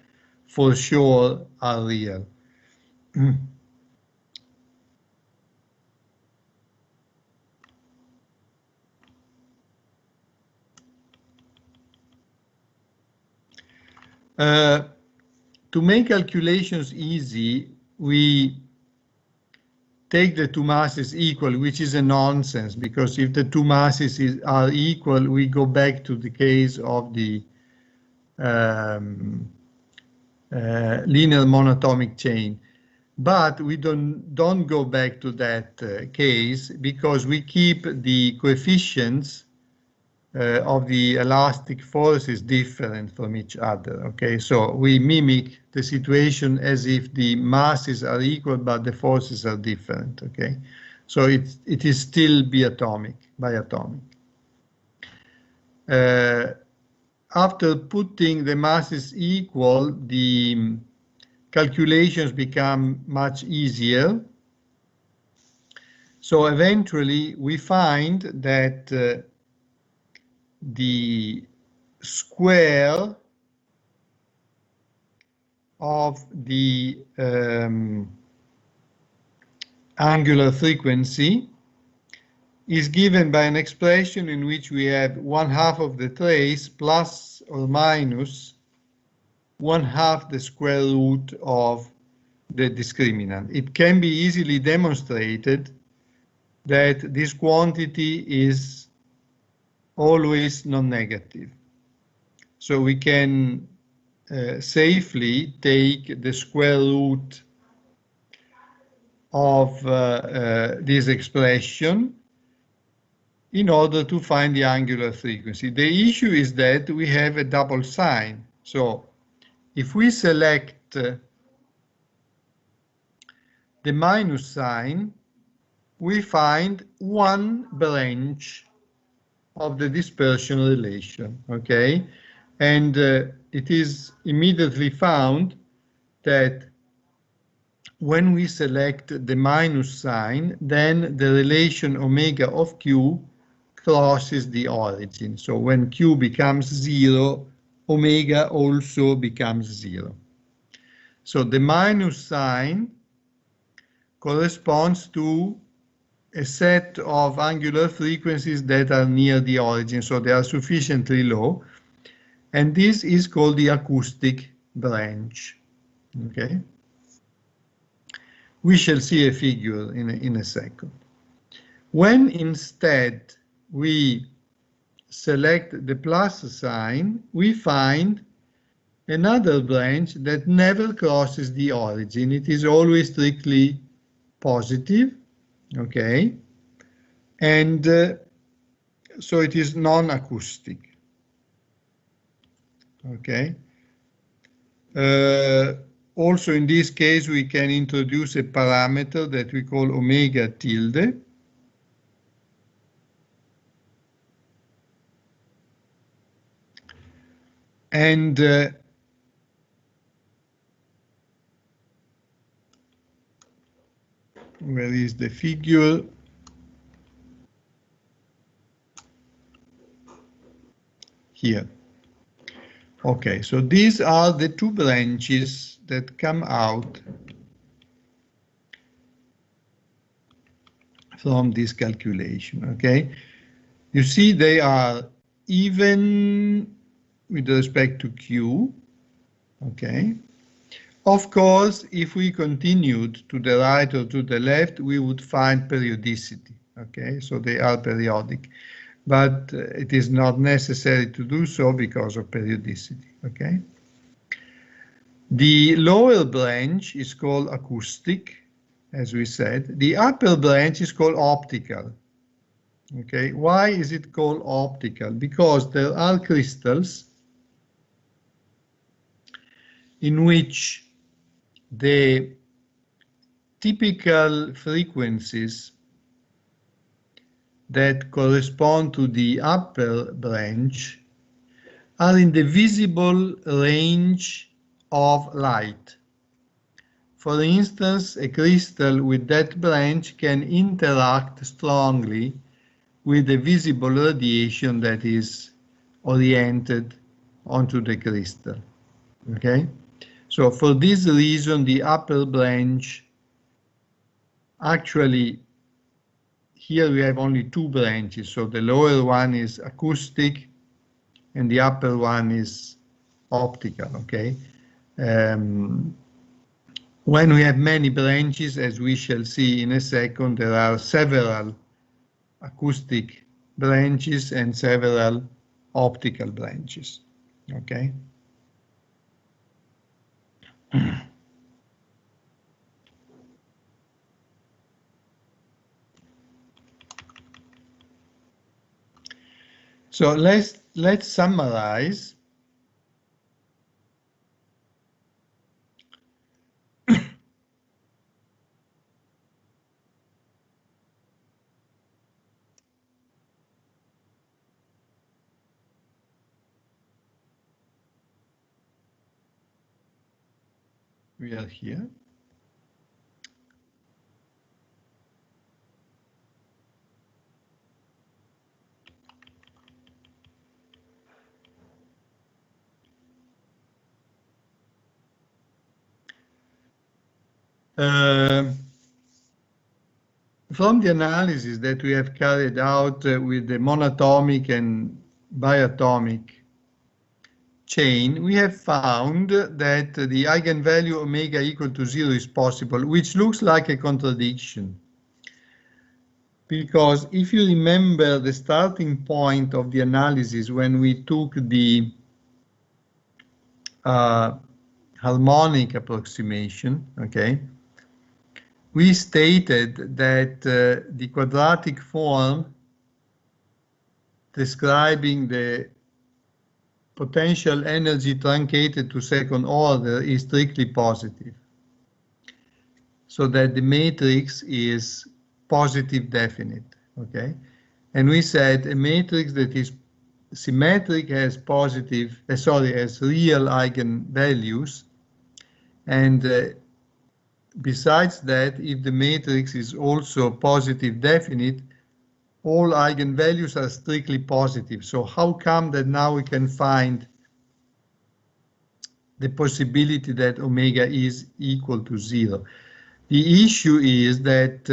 for sure are real. To make calculations easy, we take the two masses equal, which is a nonsense, because if the two masses are equal, we go back to the case of the linear monatomic chain. But we don't go back to that case, because we keep the coefficients of the elastic forces different from each other, okay? So we mimic the situation as if the masses are equal, but the forces are different, okay? So it is still biatomic. After putting the masses equal, the calculations become much easier. So eventually we find that the square of the angular frequency is given by an expression in which we have 1/2 of the trace plus or minus 1/2 the square root of the discriminant. It can be easily demonstrated that this quantity is always non-negative. So we can safely take the square root of this expression in order to find the angular frequency. The issue is that we have a double sign. So if we select the minus sign, we find one branch of the dispersion relation, okay? And it is immediately found that when we select the minus sign, then the relation omega of Q crosses the origin. So when Q becomes 0, omega also becomes 0. So the minus sign corresponds to a set of angular frequencies that are near the origin, so they are sufficiently low, and this is called the acoustic branch. Okay, we shall see a figure in a second. When instead we select the plus sign, we find another branch that never crosses the origin. It is always strictly positive, okay, and so it is non-acoustic. Okay. Also in this case, we can introduce a parameter that we call omega tilde. And where is the figure? Here. Okay, so these are the two branches that come out from this calculation, okay? You see they are even with respect to Q, okay? Of course, if we continued to the right or to the left, we would find periodicity, okay? So they are periodic, but it is not necessary to do so because of periodicity, okay? The lower branch is called acoustic, as we said. The upper branch is called optical. Okay, why is it called optical? Because there are crystals in which the typical frequencies that correspond to the upper branch are in the visible range of light. For instance, a crystal with that branch can interact strongly with the visible radiation that is oriented onto the crystal. Okay? So for this reason, the upper branch, actually, here we have only two branches. So the lower one is acoustic and the upper one is optical. Okay? When we have many branches, as we shall see in a second, there are several acoustic branches and several optical branches. Okay. So let's summarize. We are here. From the analysis that we have carried out with the monatomic and biatomic chain, we have found that the eigenvalue omega equal to 0 is possible, which looks like a contradiction. Because if you remember the starting point of the analysis when we took the harmonic approximation, okay, we stated that the quadratic form describing the potential energy truncated to second order is strictly positive, so that the matrix is positive definite, okay? And we said a matrix that is symmetric has positive, has real eigenvalues, and besides that, if the matrix is also positive definite, all eigenvalues are strictly positive. So how come that now we can find the possibility that omega is equal to 0? The issue is that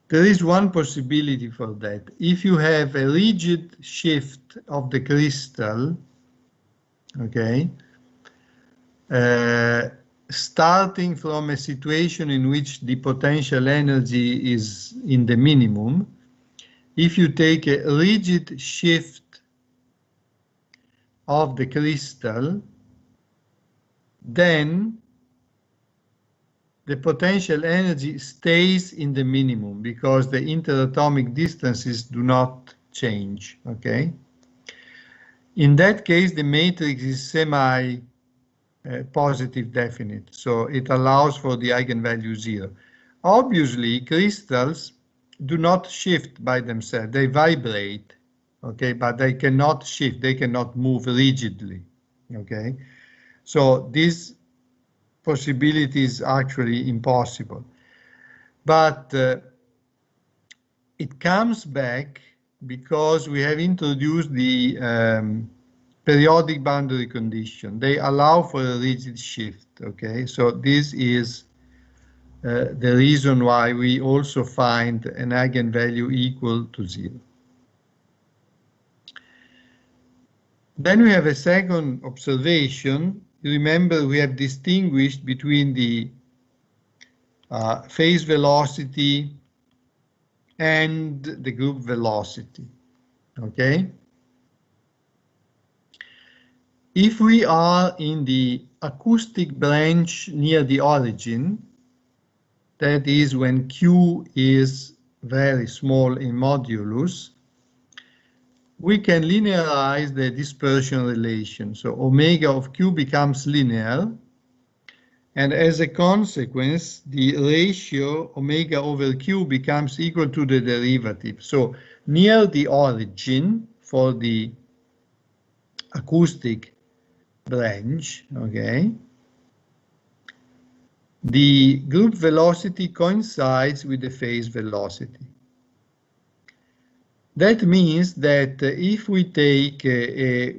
there is one possibility for that. If you have a rigid shift of the crystal, okay, starting from a situation in which the potential energy is in the minimum, if you take a rigid shift of the crystal, then the potential energy stays in the minimum because the interatomic distances do not change, okay? In that case, the matrix is semi-positive definite, so it allows for the eigenvalue 0. Obviously, crystals do not shift by themselves. They vibrate, okay, but they cannot shift. They cannot move rigidly, okay? So this possibility is actually impossible. But it comes back because we have introduced the periodic boundary condition. They allow for a rigid shift, okay? So this is the reason why we also find an eigenvalue equal to 0. Then we have a second observation. Remember, we have distinguished between the phase velocity and the group velocity, okay? If we are in the acoustic branch near the origin, that is when Q is very small in modulus, we can linearize the dispersion relation. So omega of Q becomes linear, and as a consequence, the ratio omega over Q becomes equal to the derivative. So near the origin for the acoustic branch, okay, the group velocity coincides with the phase velocity. That means that if we take a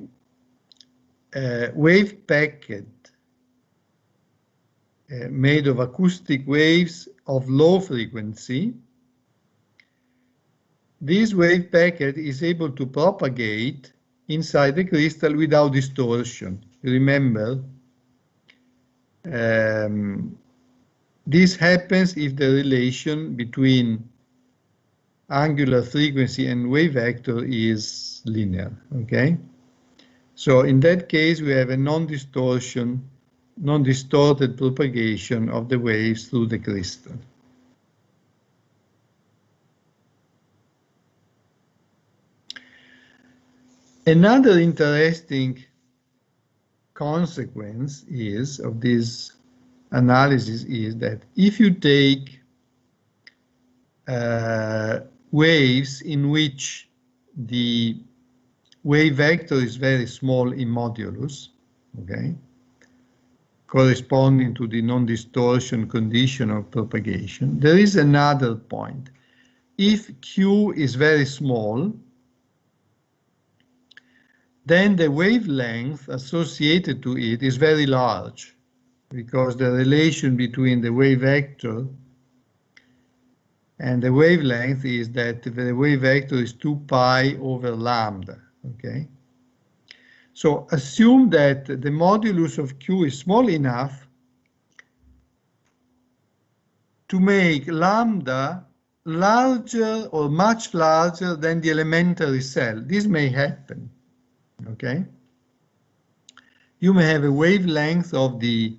wave packet made of acoustic waves of low frequency, this wave packet is able to propagate inside the crystal without distortion. Remember, this happens if the relation between angular frequency and wave vector is linear, okay? So in that case, we have a non-distorted propagation of the waves through the crystal. Another interesting consequence of this analysis is that if you take waves in which the wave vector is very small in modulus, okay, corresponding to the non-distortion condition of propagation, there is another point. If Q is very small, then the wavelength associated to it is very large. because the relation between the wave vector and the wavelength is that the wave vector is 2 pi over lambda, okay? So assume that the modulus of Q is small enough to make lambda larger or much larger than the elementary cell. This may happen, okay? You may have a wavelength of the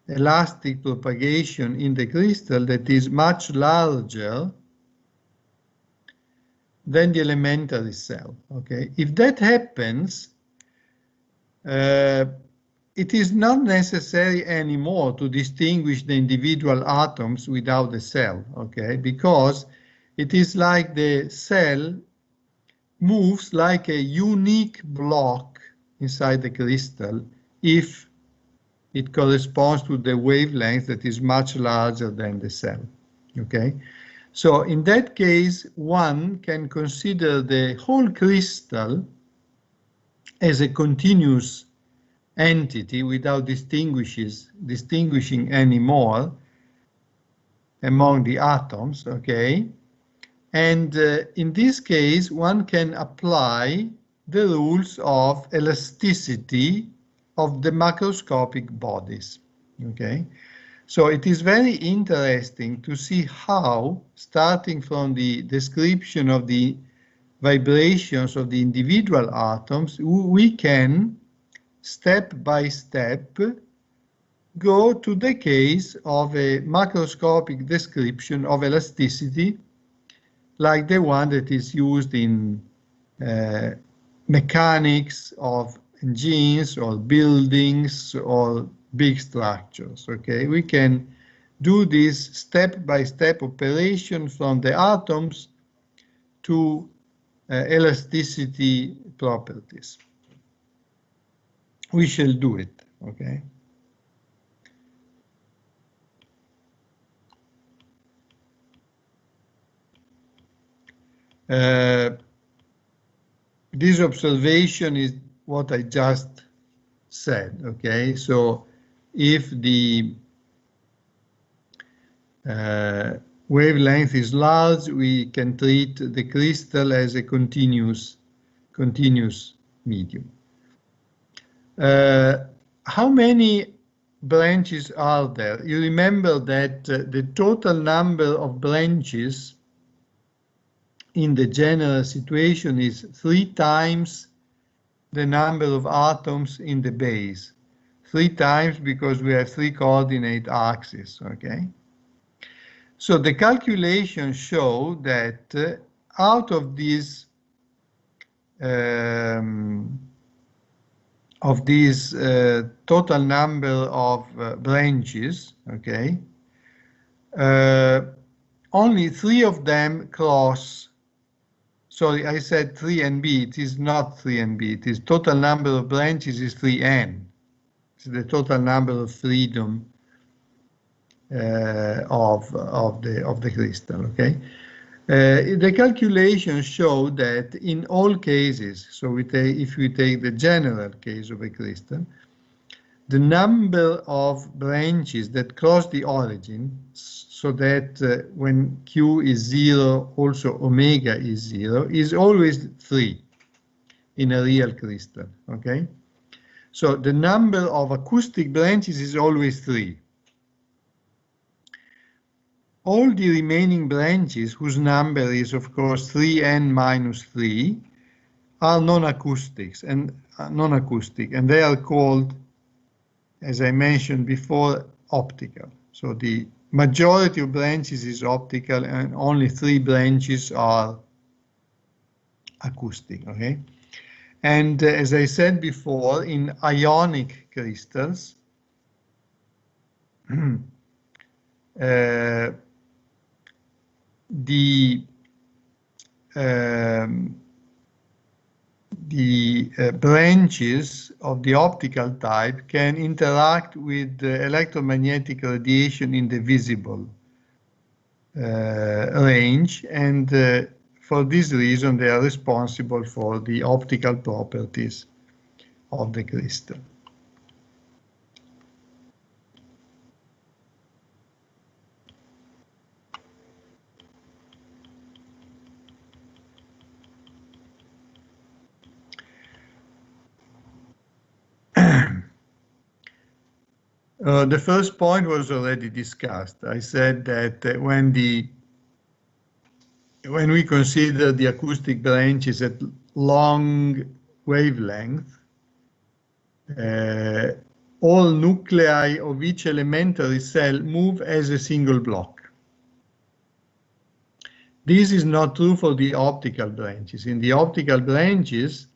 elastic propagation in the crystal that is much larger than the elementary cell, okay? If that happens, it is not necessary anymore to distinguish the individual atoms without the cell, okay? Because it is like the cell moves like a unique block inside the crystal if it corresponds to the wavelength that is much larger than the cell, okay? So in that case, one can consider the whole crystal as a continuous entity without distinguishing anymore among the atoms, okay? And in this case, one can apply the rules of elasticity of the macroscopic bodies, okay? So it is very interesting to see how, starting from the description of the vibrations of the individual atoms, we can, step by step, go to the case of a macroscopic description of elasticity, like the one that is used in mechanics of engines or buildings or big structures, okay? We can do this step-by-step operation from the atoms to elasticity properties. We shall do it, okay? This observation is what I just said, okay? So if the wavelength is large, we can treat the crystal as a continuous medium. How many branches are there? You remember that the total number of branches in the general situation is 3 times the number of atoms in the base. 3 times because we have 3 coordinate axes, okay? So the calculations show that out of these total number of branches, okay, only 3 of them cross. Sorry, I said 3nb. It is not 3nb. It is total number of branches is 3n. It's the total number of freedom of the crystal. Okay. The calculations show that in all cases, so if we take the general case of a crystal, the number of branches that cross the origin, so that when Q is 0, also omega is 0, is always 3 in a real crystal, okay? So the number of acoustic branches is always 3. All the remaining branches, whose number is, of course, 3n minus 3, are non-acoustic, and they are called, as I mentioned before, optical. So the majority of branches is optical and only 3 branches are acoustic, okay? And as I said before, in ionic crystals, the branches of the optical type can interact with the electromagnetic radiation in the visible range, and for this reason they are responsible for the optical properties of the crystal. The first point was already discussed. I said that when we consider the acoustic branches at long wavelength, all nuclei of each elementary cell move as a single block. This is not true for the optical branches. In the optical branches,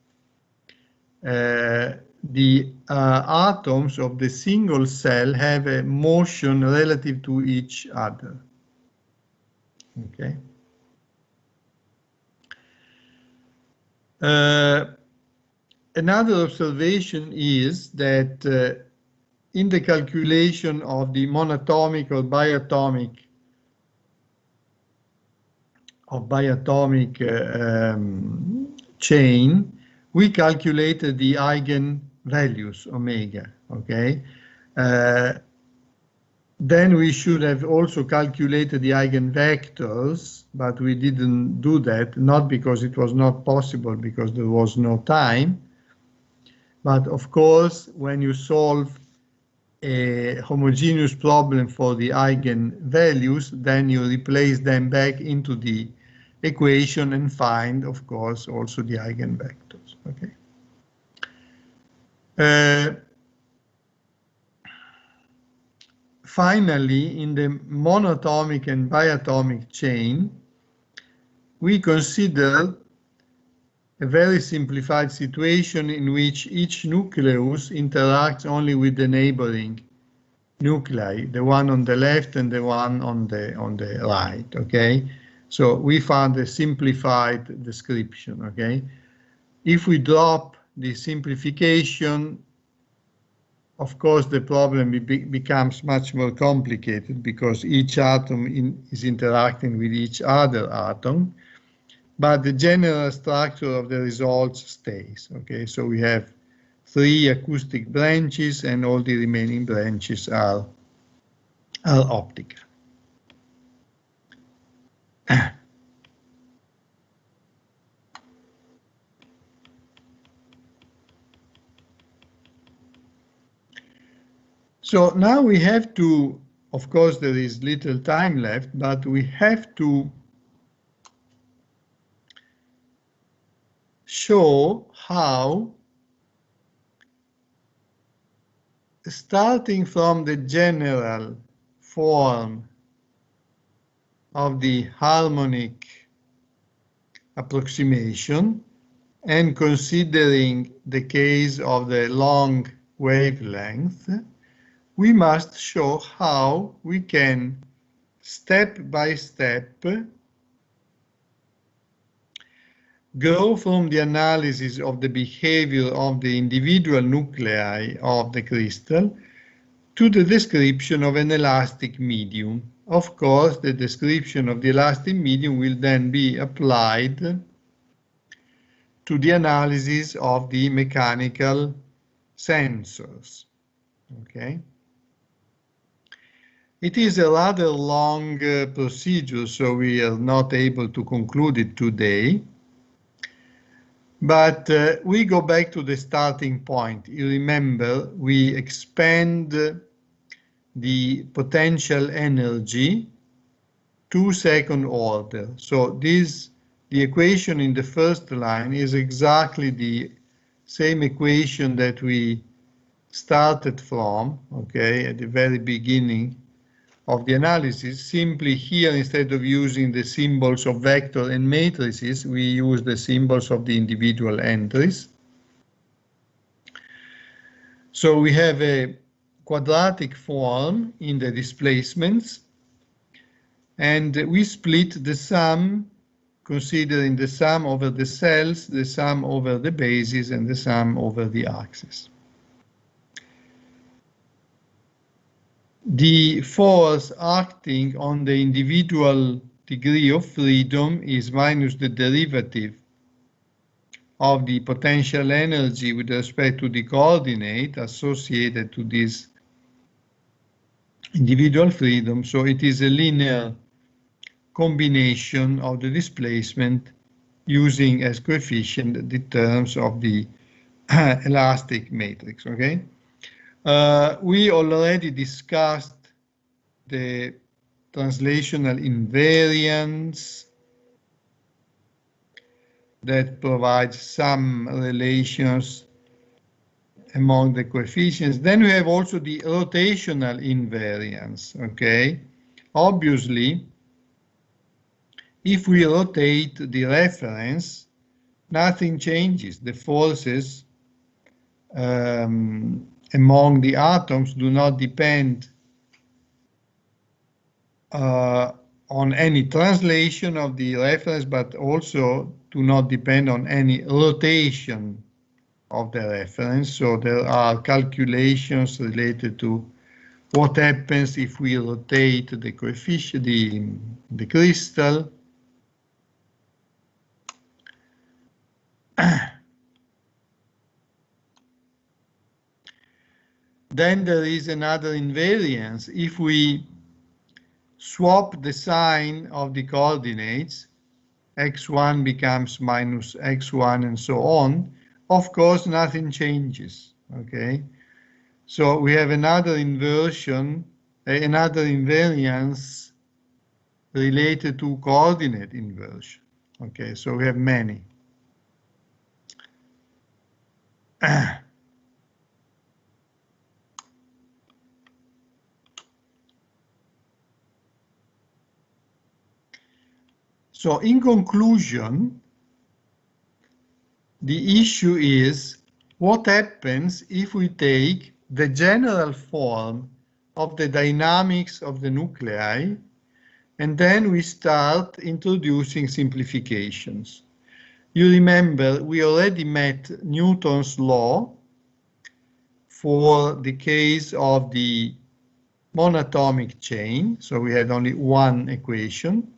the atoms of the single cell have a motion relative to each other. Okay. Another observation is that in the calculation of the monatomic or biatomic chain, we calculated the eigenvalues omega. Okay. Then we should have also calculated the eigenvectors, but we didn't do that, not because it was not possible, because there was no time. But of course, when you solve a homogeneous problem for the eigenvalues, then you replace them back into the equation and find, of course, also the eigenvectors. Okay. Finally, in the monatomic and biatomic chain, we consider a very simplified situation in which each nucleus interacts only with the neighboring nuclei, the one on the left and the one on the right. Okay, so we found a simplified description. Okay, if we drop the simplification, of course, the problem becomes much more complicated because each atom is interacting with each other atom, but the general structure of the results stays. Okay, so we have 3 acoustic branches and all the remaining branches are optical. So now we have to, of course, there is little time left, but we have to show how, starting from the general form of the harmonic approximation and considering the case of the long wavelength, we must show how we can step by step go from the analysis of the behavior of the individual nuclei of the crystal to the description of an elastic medium. Of course, the description of the elastic medium will then be applied to the analysis of the mechanical sensors. Okay. It is a rather long procedure, so we are not able to conclude it today. But we go back to the starting point. You remember, we expand the potential energy to second order. So the equation in the first line is exactly the same equation that we started from, okay, at the very beginning of the analysis. Simply here, instead of using the symbols of vector and matrices, we use the symbols of the individual entries. So we have a quadratic form in the displacements, and we split the sum, considering the sum over the cells, the sum over the bases, and the sum over the axis. The force acting on the individual degree of freedom is minus the derivative of the potential energy with respect to the coordinate associated to this individual freedom. So it is a linear combination of the displacement using as coefficient the terms of the elastic matrix. Okay. We already discussed the translational invariance that provides some relations among the coefficients. Then we have also the rotational invariance, okay? Obviously, if we rotate the reference, nothing changes. The forces among the atoms do not depend on any translation of the reference, but also do not depend on any rotation of the reference. So there are calculations related to what happens if we rotate the coefficient, the crystal. Then there is another invariance. If we swap the sign of the coordinates, x1 becomes minus x1 and so on, of course nothing changes, okay? So we have another inversion, another invariance related to coordinate inversion, okay? So we have many. So in conclusion, the issue is what happens if we take the general form of the dynamics of the nuclei and then we start introducing simplifications. You remember we already met Newton's law for the case of the monatomic chain, so we had only one equation.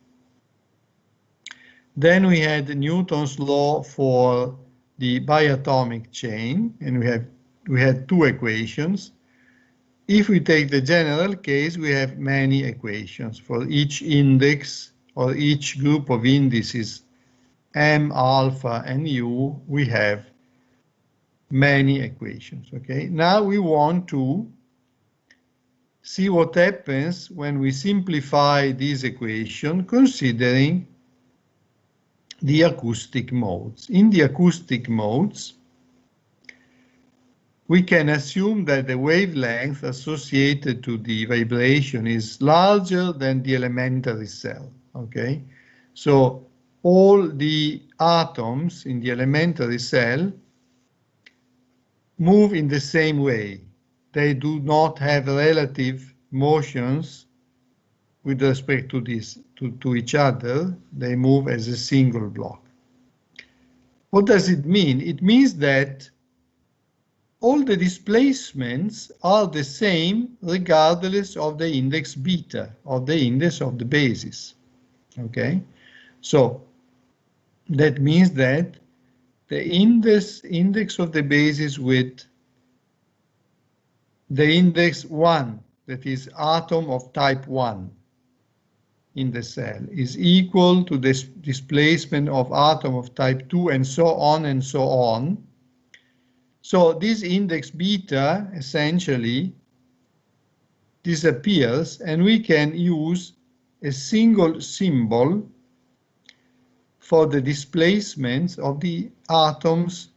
Then we had Newton's law for the biatomic chain, and we had two equations. If we take the general case, we have many equations. For each index or each group of indices, m, alpha, and u, we have many equations, okay? Now we want to see what happens when we simplify this equation considering the acoustic modes. In the acoustic modes, we can assume that the wavelength associated to the vibration is larger than the elementary cell, okay? So all the atoms in the elementary cell move in the same way. They do not have relative motions with respect to to each other. They move as a single block. What does it mean? It means that all the displacements are the same regardless of the index beta, of the index of the basis. Okay? So that means that the index of the basis with the index 1, that is atom of type 1 in the cell, is equal to the displacement of atom of type 2 and so on and so on. So this index beta essentially disappears and we can use a single symbol for the displacements of the atoms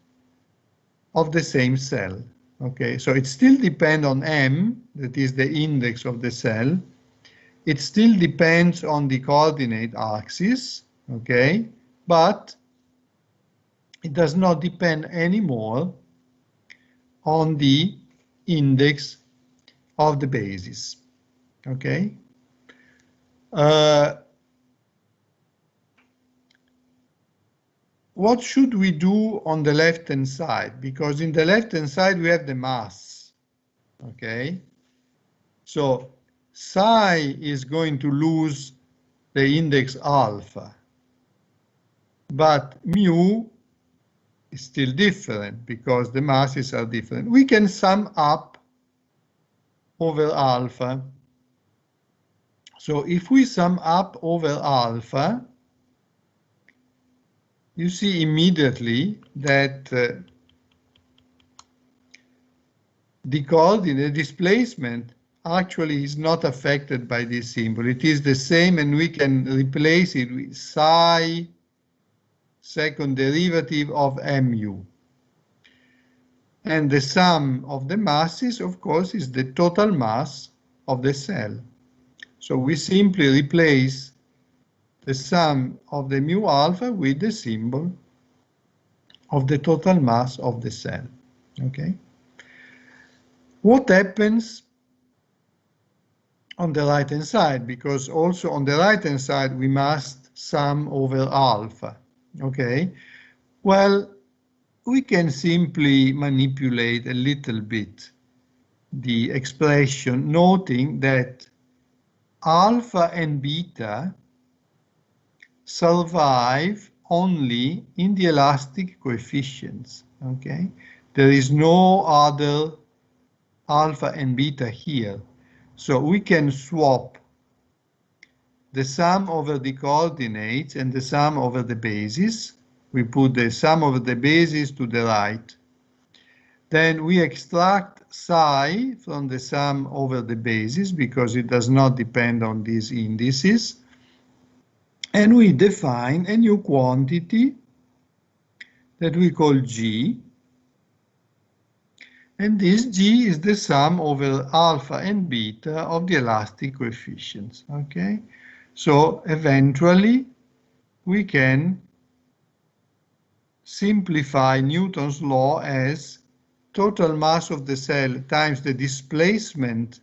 of the same cell. Okay, so it still depends on m, that is the index of the cell. It still depends on the coordinate axis, okay, but it does not depend anymore on the index of the basis, okay? What should we do on the left-hand side? Because in the left-hand side we have the mass, okay? So psi is going to lose the index alpha, but mu is still different because the masses are different. We can sum up over alpha. So if we sum up over alpha, you see immediately that the coordinate displacement actually is not affected by this symbol. It is the same, and we can replace it with psi second derivative of mu. And the sum of the masses, of course, is the total mass of the cell. So we simply replace the sum of the mu alpha with the symbol of the total mass of the cell. Okay? What happens on the right-hand side? Because also on the right-hand side we must sum over alpha. Okay? Well, we can simply manipulate a little bit the expression, noting that alpha and beta survive only in the elastic coefficients. Okay? There is no other alpha and beta here. So we can swap the sum over the coordinates and the sum over the bases. We put the sum over the bases to the right. Then we extract psi from the sum over the bases because it does not depend on these indices. And we define a new quantity that we call G. And this G is the sum over alpha and beta of the elastic coefficients. Okay? So eventually we can simplify Newton's law as total mass of the cell times the displacement,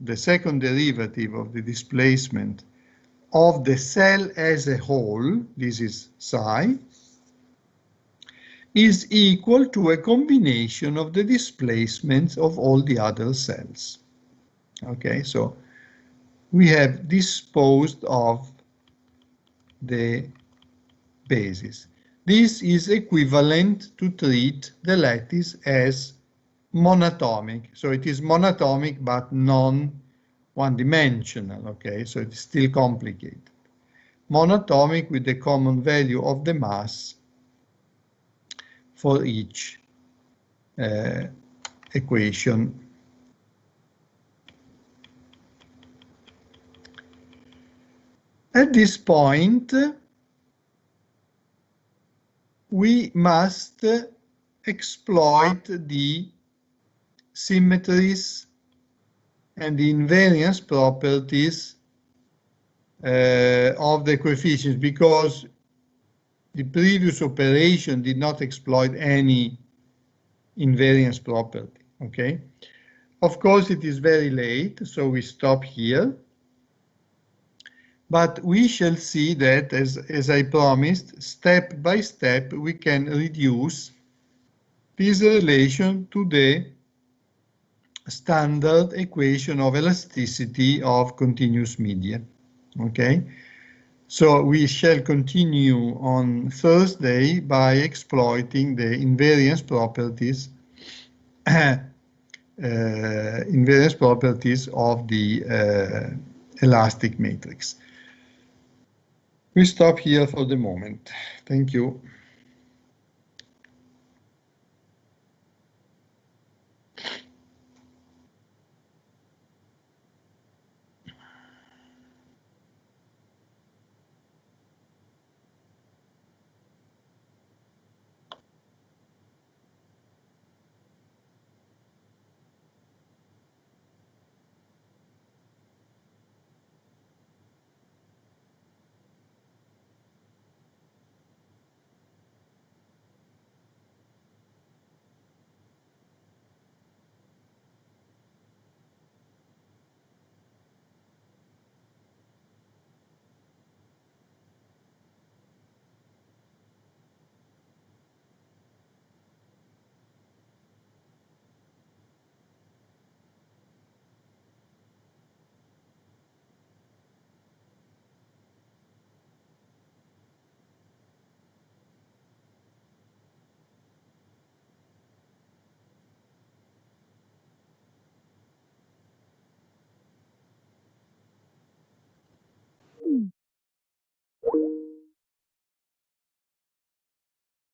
the second derivative of the displacement of the cell as a whole, this is psi, is equal to a combination of the displacements of all the other cells. Okay, so we have disposed of the basis. This is equivalent to treat the lattice as monatomic. So it is monatomic but non-one-dimensional. Okay, so it's still complicated. Monatomic with the common value of the mass for each equation. At this point, we must exploit the symmetries and the invariance properties of the coefficients, because the previous operation did not exploit any invariance property. Okay. Of course, it is very late, so we stop here. But we shall see that, as I promised, step by step, we can reduce this relation to the standard equation of elasticity of continuous media. Okay, so we shall continue on Thursday by exploiting the invariance properties, of the elastic matrix. We stop here for the moment. Thank you.